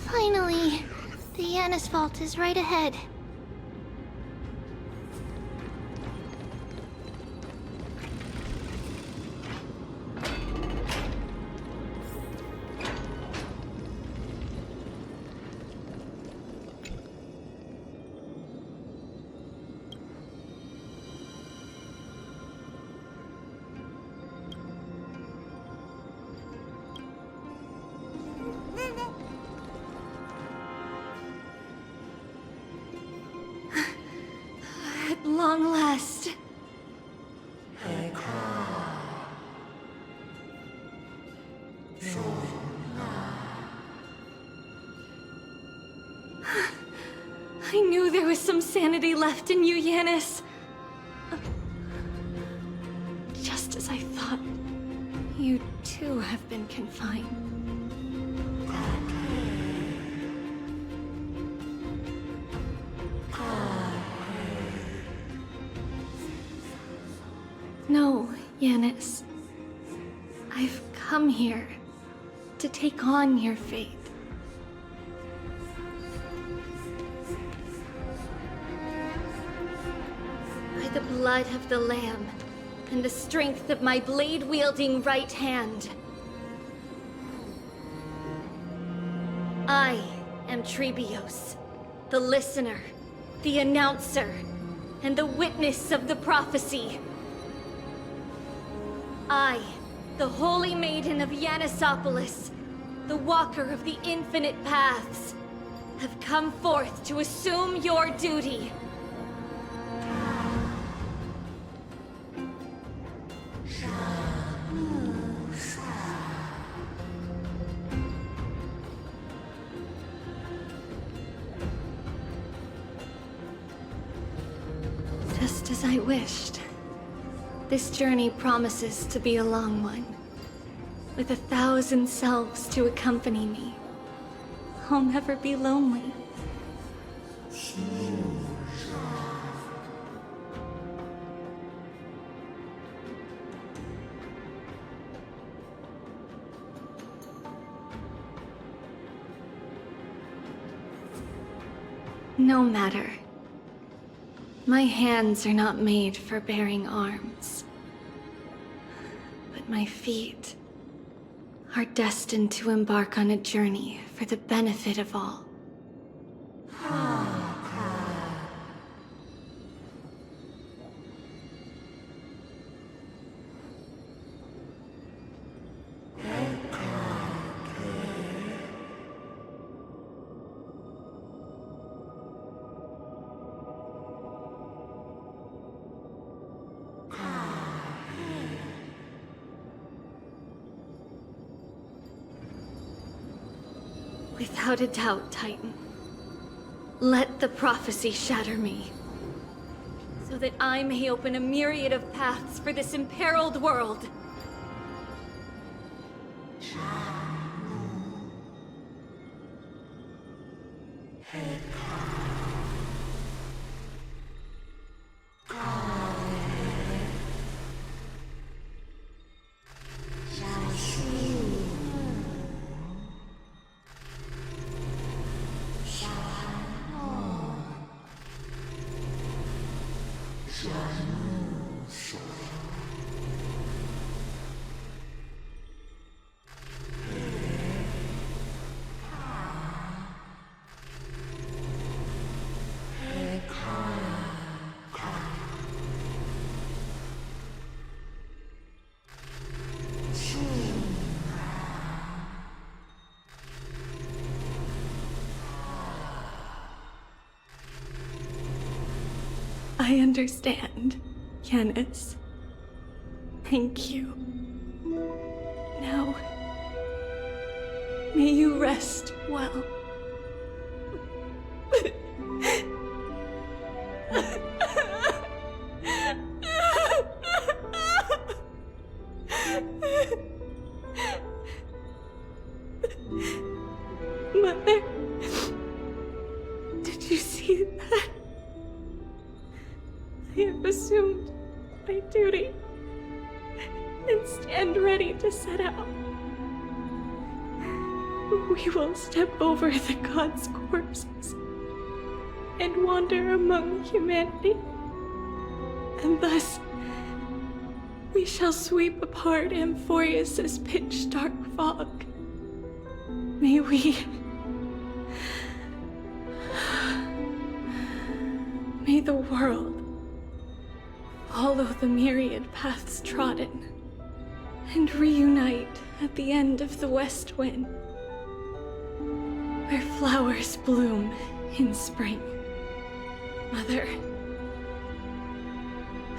Finally, the Vault is right ahead. At long last. I knew there was some sanity left in you, Yanis. Just as I thought, you too have been confined. No, Yanis. I've come here to take on your fate. By the blood of the Lamb and the strength of my blade-wielding right hand, I am Tribbios, the listener, the announcer, and the witness of the prophecy. I, the Holy Maiden of Yanisopolis, the Walker of the Infinite Paths, have come forth to assume your duty. Just as I wished. This journey promises to be a long one, with 1,000 selves to accompany me. I'll never be lonely. No matter. My hands are not made for bearing arms. But my feet are destined to embark on a journey for the benefit of all. Without a doubt, Titan. Let the prophecy shatter me, so that I may open a myriad of paths for this imperiled world. I understand, Yanis. Thank you. Now, may you rest well. Mother, did you see that? I have assumed my duty and stand ready to set out. We will step over the gods' corpses and wander among humanity, and thus we shall sweep apart Amphoreus' pitch-dark fog. May we... May the world follow the myriad paths trodden and reunite at the end of the west wind, where flowers bloom in spring. Mother,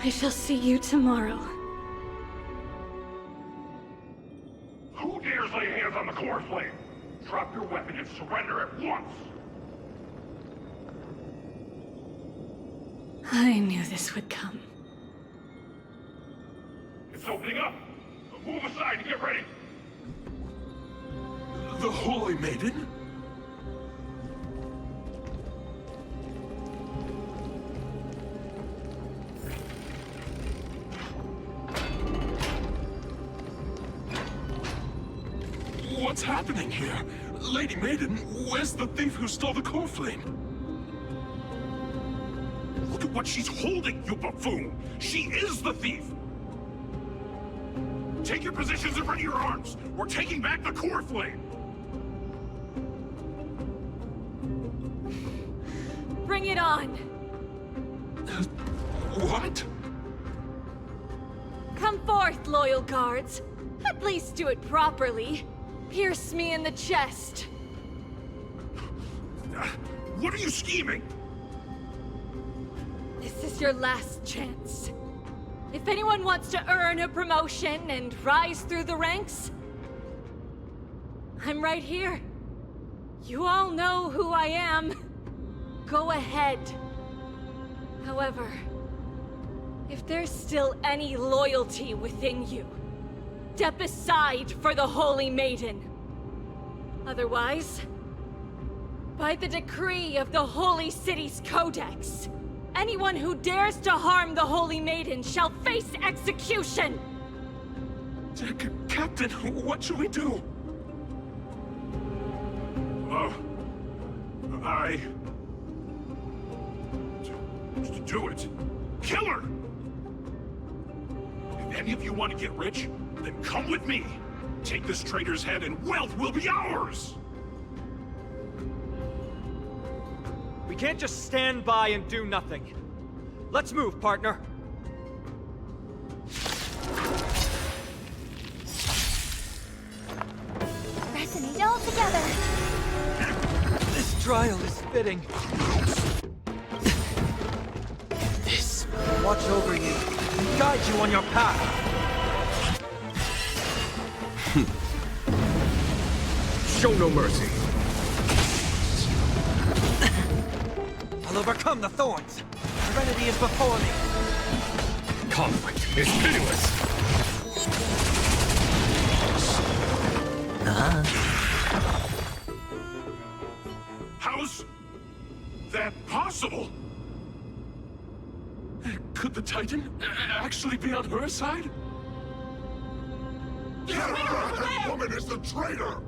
I shall see you tomorrow. Who dares lay hands on the core flame? Drop your weapon and surrender at once! I knew this would come. It's opening up! Move aside and get ready! The Holy Maiden? What's happening here? Lady Maiden, where's the thief who stole the core flame? Look at what she's holding, you buffoon! She is the thief! Take your positions and ready your arms! We're taking back the core flame! Bring it on! What? Come forth, loyal guards. At least do it properly. Pierce me in the chest. What are you scheming? This is your last chance. If anyone wants to earn a promotion and rise through the ranks, I'm right here. You all know who I am. Go ahead. However, if there's still any loyalty within you, step aside for the Holy Maiden. Otherwise, by the decree of the Holy City's Codex, anyone who dares to harm the Holy Maiden shall face execution! Captain, what should we do? Do it! Kill her! If any of you want to get rich, then come with me! Take this traitor's head and wealth will be ours! We can't just stand by and do nothing. Let's move, partner. Resonate all together! This trial is fitting. This will watch over you and guide you on your path. Show no mercy. I'll overcome the thorns. Serenity is before me. Conflict is pitiless. How's that possible? Could the Titan actually be on her side? That woman is the traitor!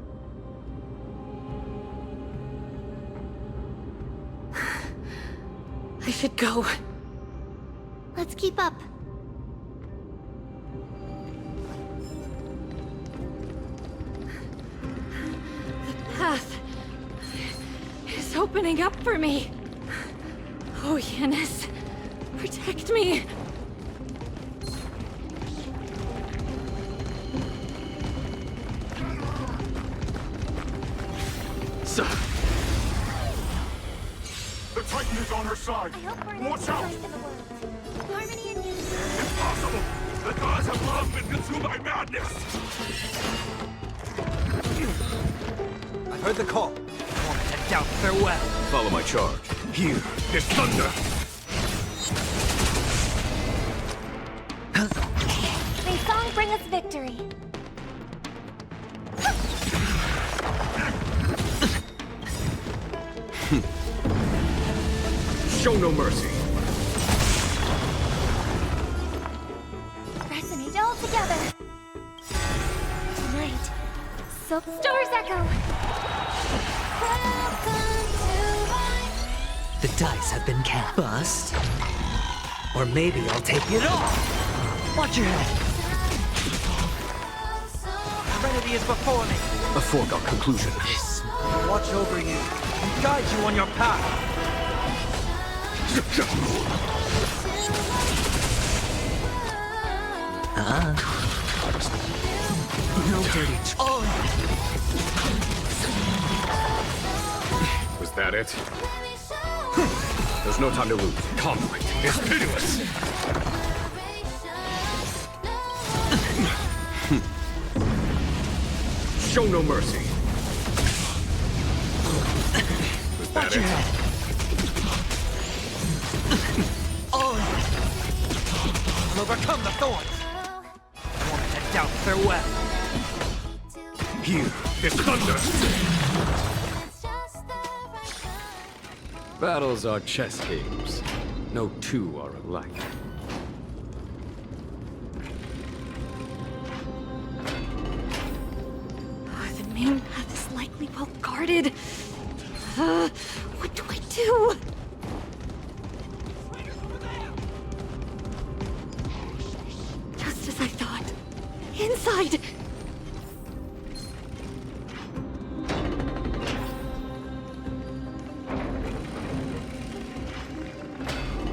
I should go. Let's keep up. The path is opening up for me. Oh, Yanis, protect me. Sir. The Titan is on her side. Watch out! Up into my madness! I've heard the call. I want to head down farewell. Follow my charge. Here is thunder! May song bring us victory. Show no mercy. Resonate all together. Tonight, so stars echo. The dice have been cast. Bust. Or maybe I'll take it off. Watch your head. Serenity is before me. A foregone conclusion. Watch over you and guide you on your path. No dirty. Was that it? There's no time to lose. Conflict is pitiless. Show no mercy. Was that it? I'll overcome the thorns. I want to head down farewell. Here is thunder! Battles are chess games. No two are alike. The main path is likely well guarded. What do I do? Just as I thought. Inside!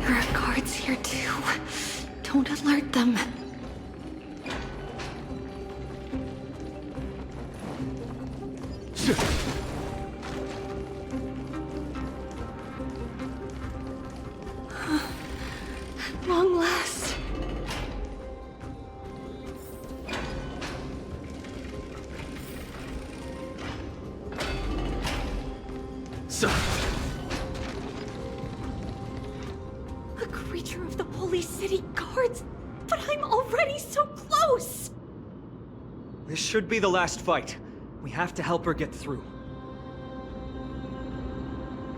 There are guards here too. Don't alert them. At long last. A creature of the Holy City guards, but I'm already so close! This should be the last fight. We have to help her get through.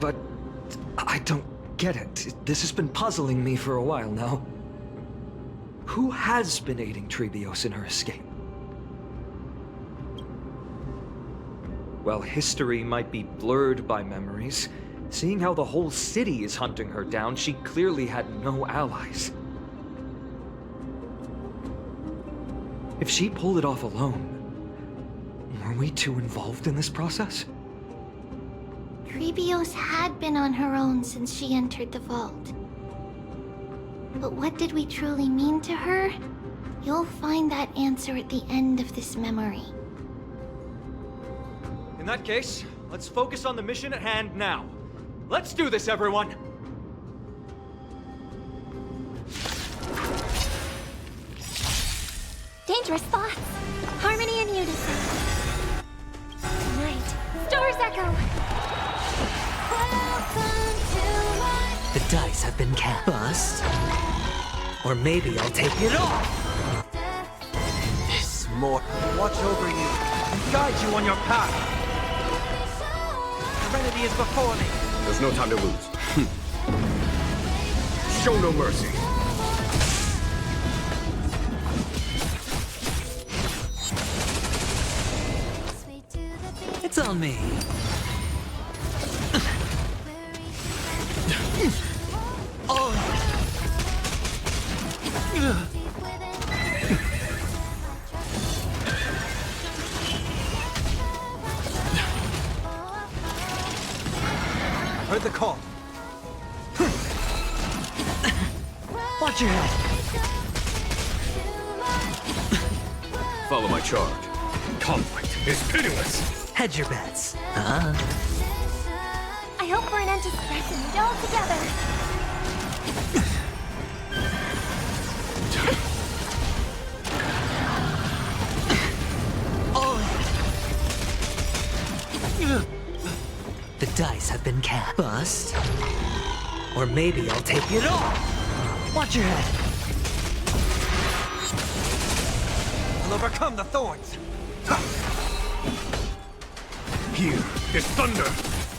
But I don't get it. This has been puzzling me for a while now. Who has been aiding Tribios in her escape? While history might be blurred by memories, seeing how the whole city is hunting her down, she clearly had no allies. If she pulled it off alone, were we too involved in this process? Tribios had been on her own since she entered the vault. But what did we truly mean to her? You'll find that answer at the end of this memory. In that case, let's focus on the mission at hand now. Let's do this, everyone! Dangerous thoughts. Harmony and unison. Tonight, stars echo. The dice have been cast. Bust. Or maybe I'll take it off. This more. Watch over you and guide you on your path. Serenity is before me. There's no time to lose. Show no mercy. It's on me. I heard the call. Watch your head. Follow my charge. Conflict is pitiless. Hedge your bets. I hope for an end to resonate all together. dice have been cast. Bust. Or maybe I'll take it all. Watch your head. We'll overcome the thorns. Here is thunder.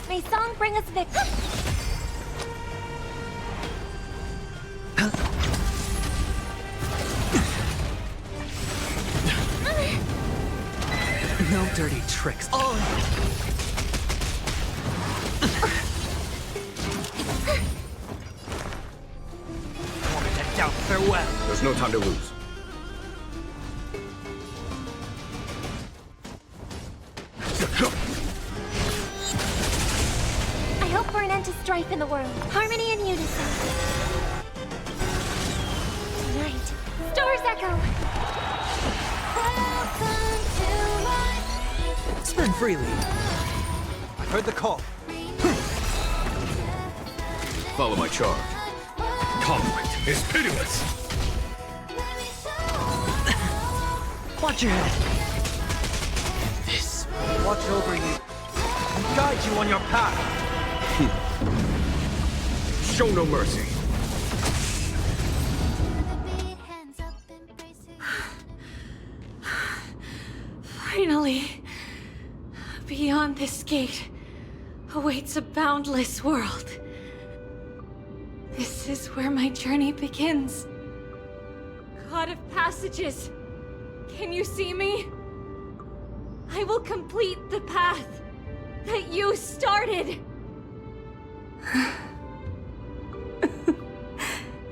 May song bring us victory. No dirty tricks. Oh. Want to doubt farewell. There's no time to lose. I hope for an end to strife in the world. Harmony and unison. Tonight, stars echo. Spend freely. I heard the call. Follow my charge. Conflict is pitiless. Watch your head. This will watch over you and guide you on your path. Show no mercy. Finally, beyond this gate awaits a boundless world. This is where my journey begins. God of passages, can you see me? I will complete the path that you started.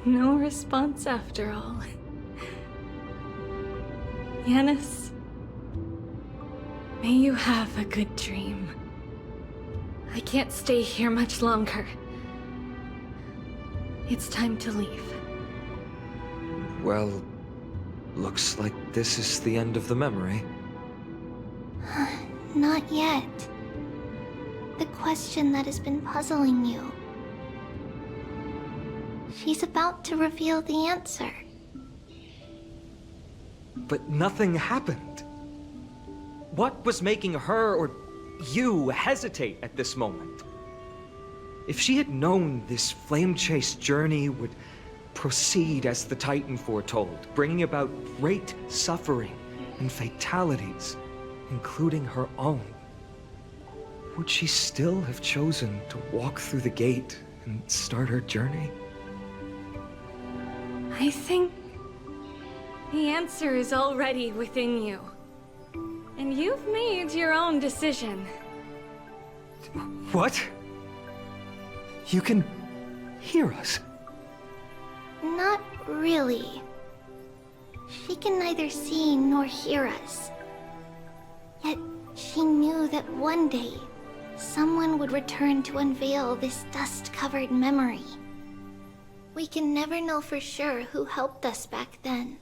No response after all. Yanis, may you have a good dream. I can't stay here much longer. It's time to leave. Well, looks like this is the end of the memory. Not yet. The question that has been puzzling you. She's about to reveal the answer. But nothing happened. What was making her or you hesitate at this moment? If she had known this flame-chased journey would proceed as the Titan foretold, bringing about great suffering and fatalities, including her own, would she still have chosen to walk through the gate and start her journey? I think the answer is already within you. And you've made your own decision. What? You can hear us? Not really. She can neither see nor hear us. Yet she knew that one day, someone would return to unveil this dust-covered memory. We can never know for sure who helped us back then.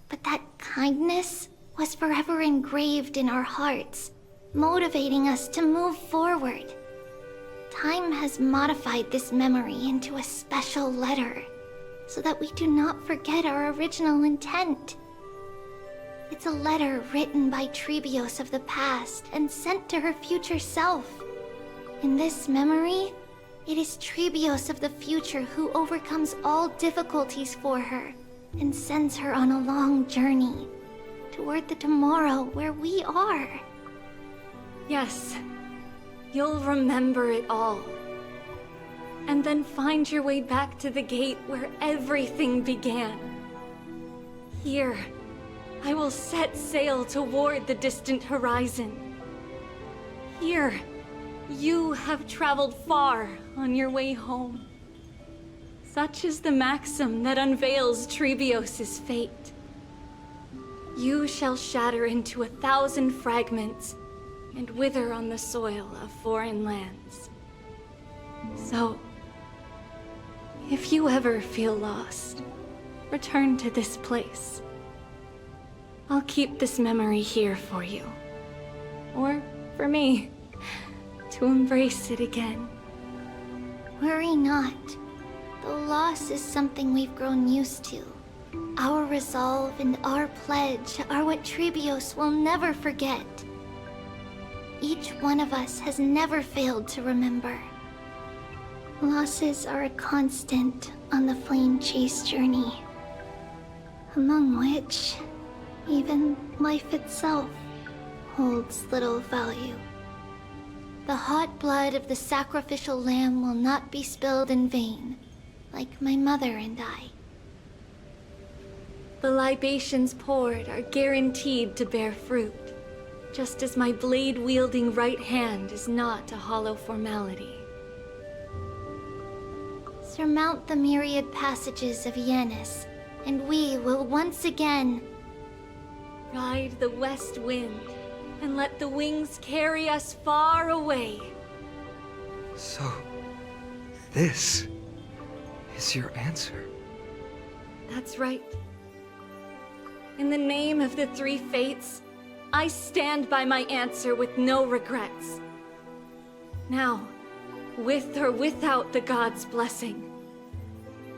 But that kindness was forever engraved in our hearts, motivating us to move forward. Time has modified this memory into a special letter, so that we do not forget our original intent. It's a letter written by Tribbios of the past and sent to her future self. In this memory, it is Tribbios of the future who overcomes all difficulties for her and sends her on a long journey toward the tomorrow where we are. Yes, you'll remember it all. And then find your way back to the gate where everything began. Here, I will set sail toward the distant horizon. Here, you have traveled far on your way home. Such is the maxim that unveils Tribbios' fate. You shall shatter into 1,000 fragments and wither on the soil of foreign lands. So, if you ever feel lost, return to this place. I'll keep this memory here for you. Or for me, to embrace it again. Worry not. The loss is something we've grown used to. Our resolve and our pledge are what Tribbios will never forget. each one of us has never failed to remember. Losses are a constant on the flame chase journey, among which even life itself holds little value. The hot blood of the sacrificial lamb will not be spilled in vain, like my mother and I. The libations poured are guaranteed to bear fruit, just as my blade-wielding right hand is not a hollow formality. Surmount the myriad passages of Yanis, and we will once again ride the west wind, and let the wings carry us far away. So, this is your answer? That's right. In the name of the three fates, I stand by my answer with no regrets. Now, with or without the gods' blessing,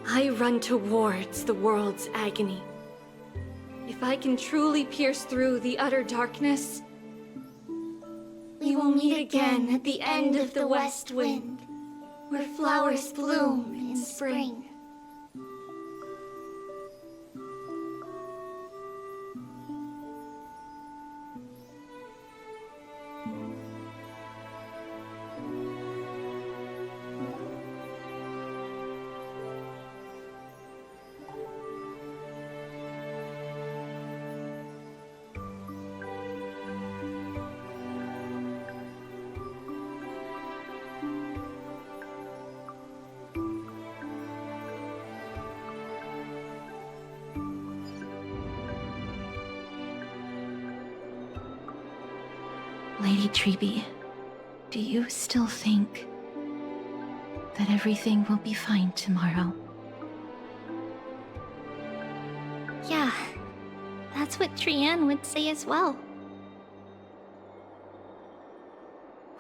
I run towards the world's agony. If I can truly pierce through the utter darkness, we will meet again at the end of the west wind, where flowers bloom in spring. Lady Tribbie, do you still think that everything will be fine tomorrow? Yeah, that's what Trianne would say as well.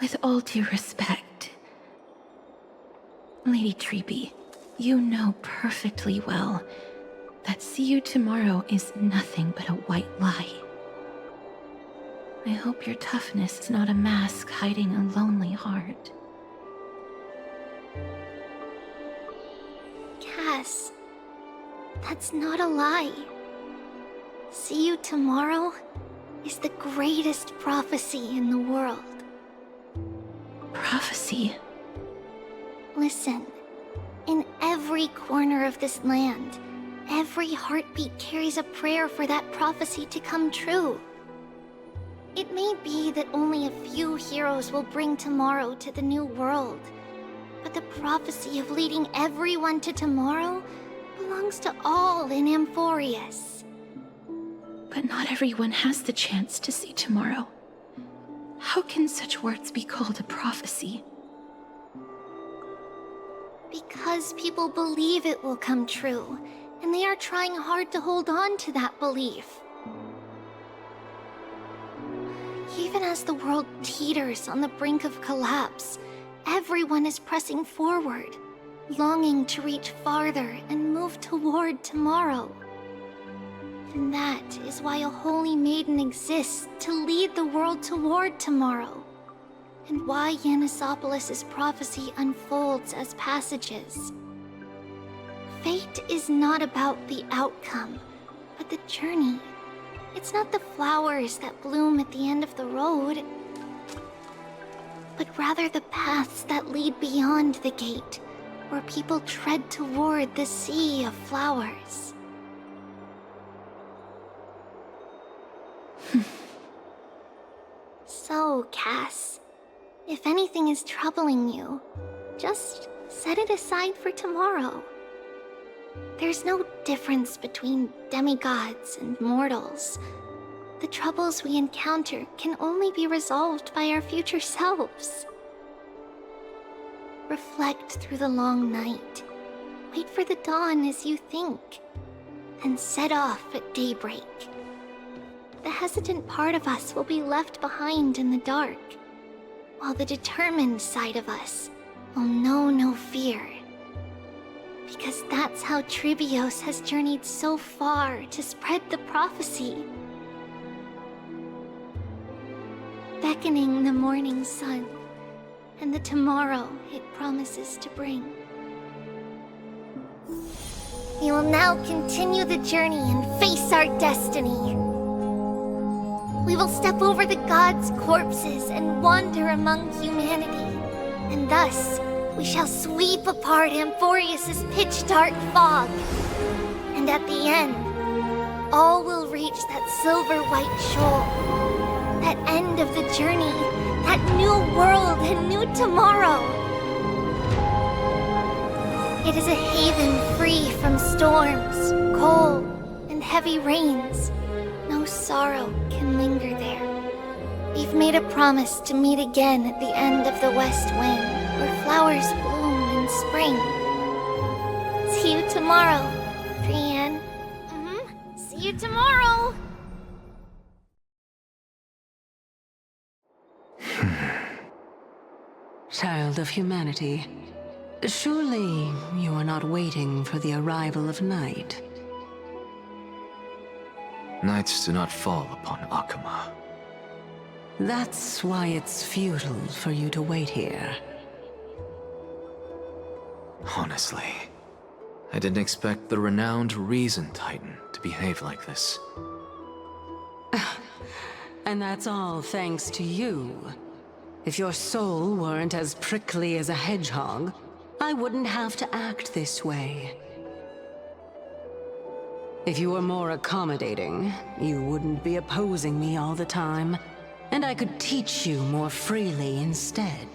With all due respect, Lady Tribbie, you know perfectly well that see you tomorrow is nothing but a white lie. I hope your toughness is not a mask hiding a lonely heart. Cass, that's not a lie. See you tomorrow is the greatest prophecy in the world. Prophecy? Listen, in every corner of this land, every heartbeat carries a prayer for that prophecy to come true. It may be that only a few heroes will bring tomorrow to the new world, but the prophecy of leading everyone to tomorrow belongs to all in Amphoreus. But not everyone has the chance to see tomorrow. How can such words be called a prophecy? Because people believe it will come true, and they are trying hard to hold on to that belief. Even as the world teeters on the brink of collapse, everyone is pressing forward, longing to reach farther and move toward tomorrow. And that is why a holy maiden exists to lead the world toward tomorrow, and why Yanisopolis' prophecy unfolds as passages. Fate is not about the outcome, but the journey. It's not the flowers that bloom at the end of the road, but rather the paths that lead beyond the gate, where people tread toward the sea of flowers. So, Cass, if anything is troubling you, just set it aside for tomorrow. There's no difference between demigods and mortals. The troubles we encounter can only be resolved by our future selves. Reflect through the long night. Wait for the dawn as you think, and set off at daybreak. The hesitant part of us will be left behind in the dark, while the determined side of us will know no fear. Because that's how Tribbios has journeyed so far to spread the prophecy. beckoning the morning sun and the tomorrow it promises to bring. We will now continue the journey and face our destiny. We will step over the gods' corpses and wander among humanity, and thus we shall sweep apart Amphoreus' pitch-dark fog. And at the end, all will reach that silver-white shoal. That end of the journey, that new world and new tomorrow. It is a haven free from storms, cold, and heavy rains. No sorrow can linger there. We've made a promise to meet again at the end of the west wind, where flowers bloom in spring. See you tomorrow, 3.1. See you tomorrow! Child of humanity, surely you are not waiting for the arrival of night. Nights do not fall upon Akama. That's why it's futile for you to wait here. Honestly, I didn't expect the renowned Reason Titan to behave like this. And that's all thanks to you. If your soul weren't as prickly as a hedgehog, I wouldn't have to act this way. If you were more accommodating, you wouldn't be opposing me all the time, and I could teach you more freely instead.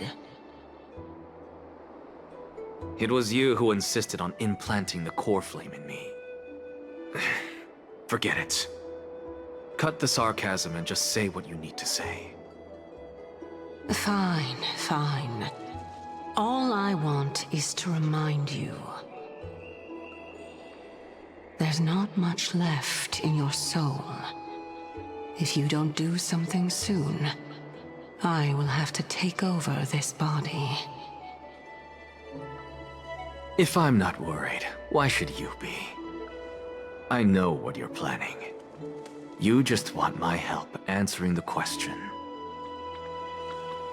It was you who insisted on implanting the core flame in me. Forget it. Cut the sarcasm and just say what you need to say. Fine, fine. All I want is to remind you. There's not much left in your soul. If you don't do something soon, I will have to take over this body. If I'm not worried, why should you be? I know what you're planning. You just want my help answering the question.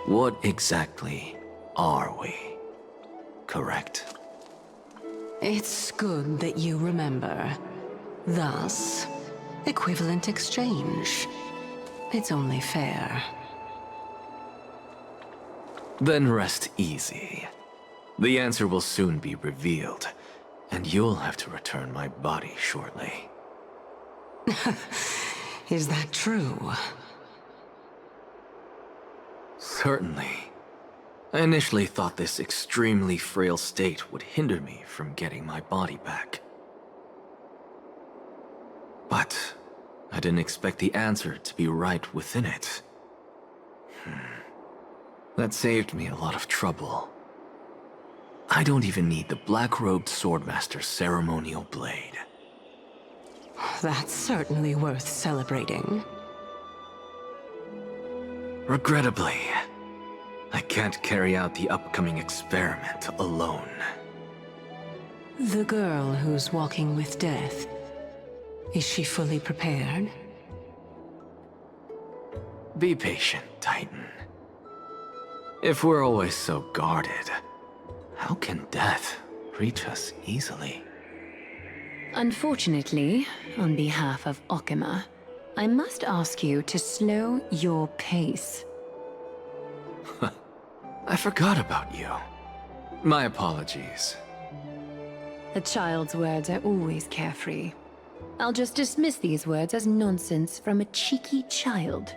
What exactly are we? Correct? It's good that you remember. Thus, equivalent exchange. It's only fair. Then rest easy. The answer will soon be revealed, and you'll have to return my body shortly. Is that true? Certainly. I initially thought this extremely frail state would hinder me from getting my body back. But I didn't expect the answer to be right within it. That saved me a lot of trouble. I don't even need the black-robed swordmaster's ceremonial blade. That's certainly worth celebrating. Regrettably, I can't carry out the upcoming experiment alone. The girl who's walking with death, is she fully prepared? Be patient, Titan. If we're always so guarded, how can death reach us easily? Unfortunately, on behalf of Okima, I must ask you to slow your pace. I forgot about you. My apologies. A child's words are always carefree. I'll just dismiss these words as nonsense from a cheeky child.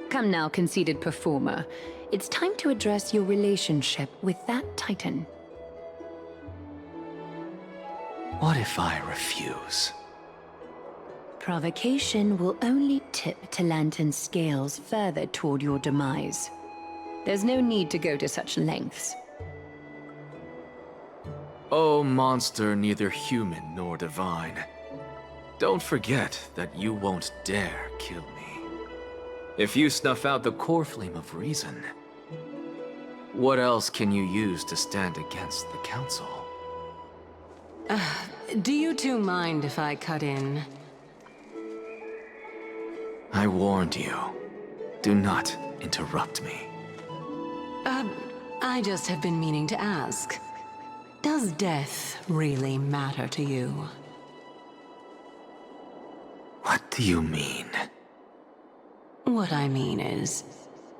Come now, conceited performer. It's time to address your relationship with that Titan. What if I refuse? Provocation will only tip Talantan's scales further toward your demise. There's no need to go to such lengths. Oh, monster neither human nor divine. Don't forget that you won't dare kill me. If you snuff out the core flame of reason, what else can you use to stand against the council? Do you two mind if I cut in? I warned you. Do not interrupt me. I just have been meaning to ask. Does death really matter to you? What do you mean? What I mean is,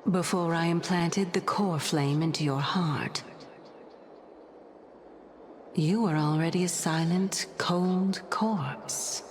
before I implanted the core flame into your heart, you were already a silent, cold corpse.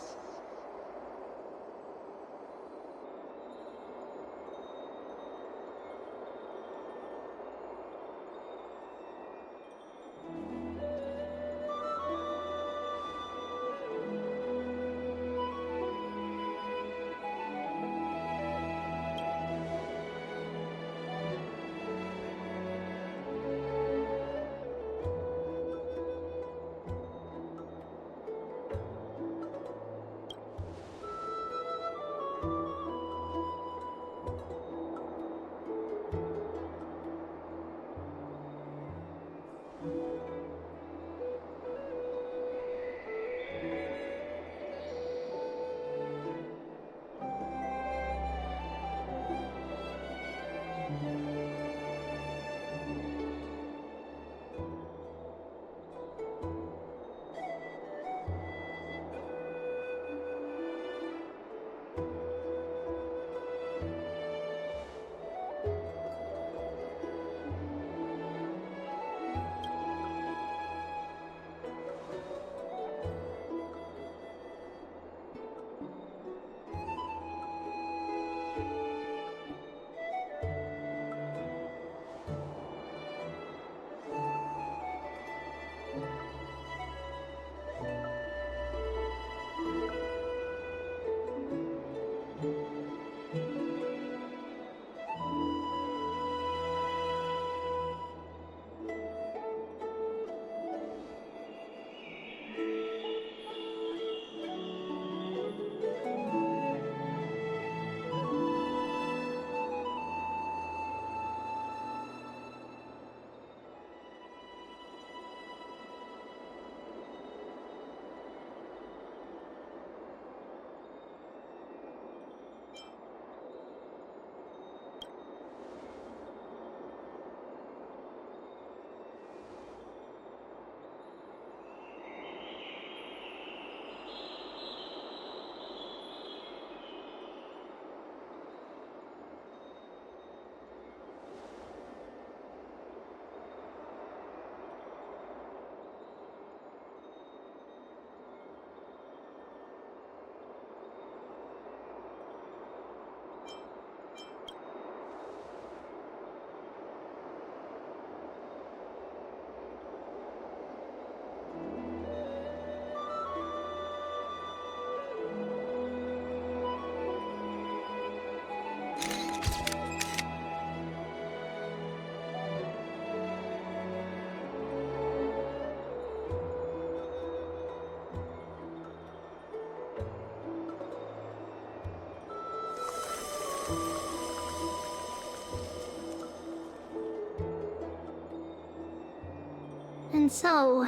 And so,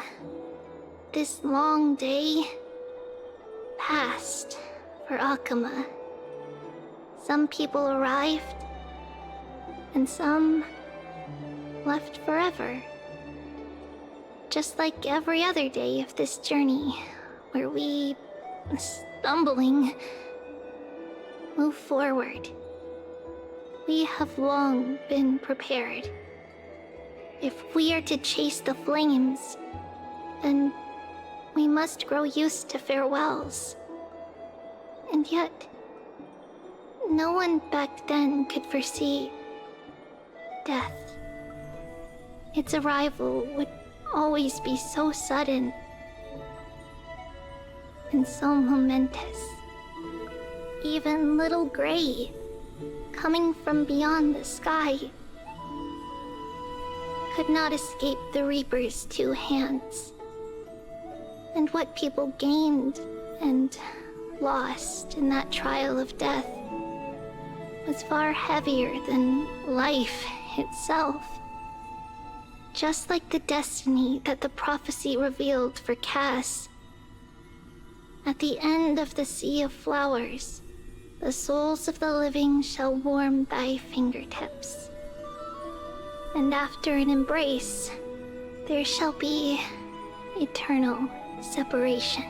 this long day passed for Akama. Some people arrived, and some left forever. Just like every other day of this journey, where we, stumbling, move forward. We have long been prepared. If we are to chase the flames, then we must grow used to farewells. And yet, no one back then could foresee death. Its arrival would always be so sudden and so momentous. Even little Gray, coming from beyond the sky, could not escape the Reaper's two hands. And what people gained and lost in that trial of death was far heavier than life itself. Just like the destiny that the prophecy revealed for Cass. At the end of the Sea of Flowers, The souls of the living shall warm thy fingertips. And after an embrace, there shall be eternal separation.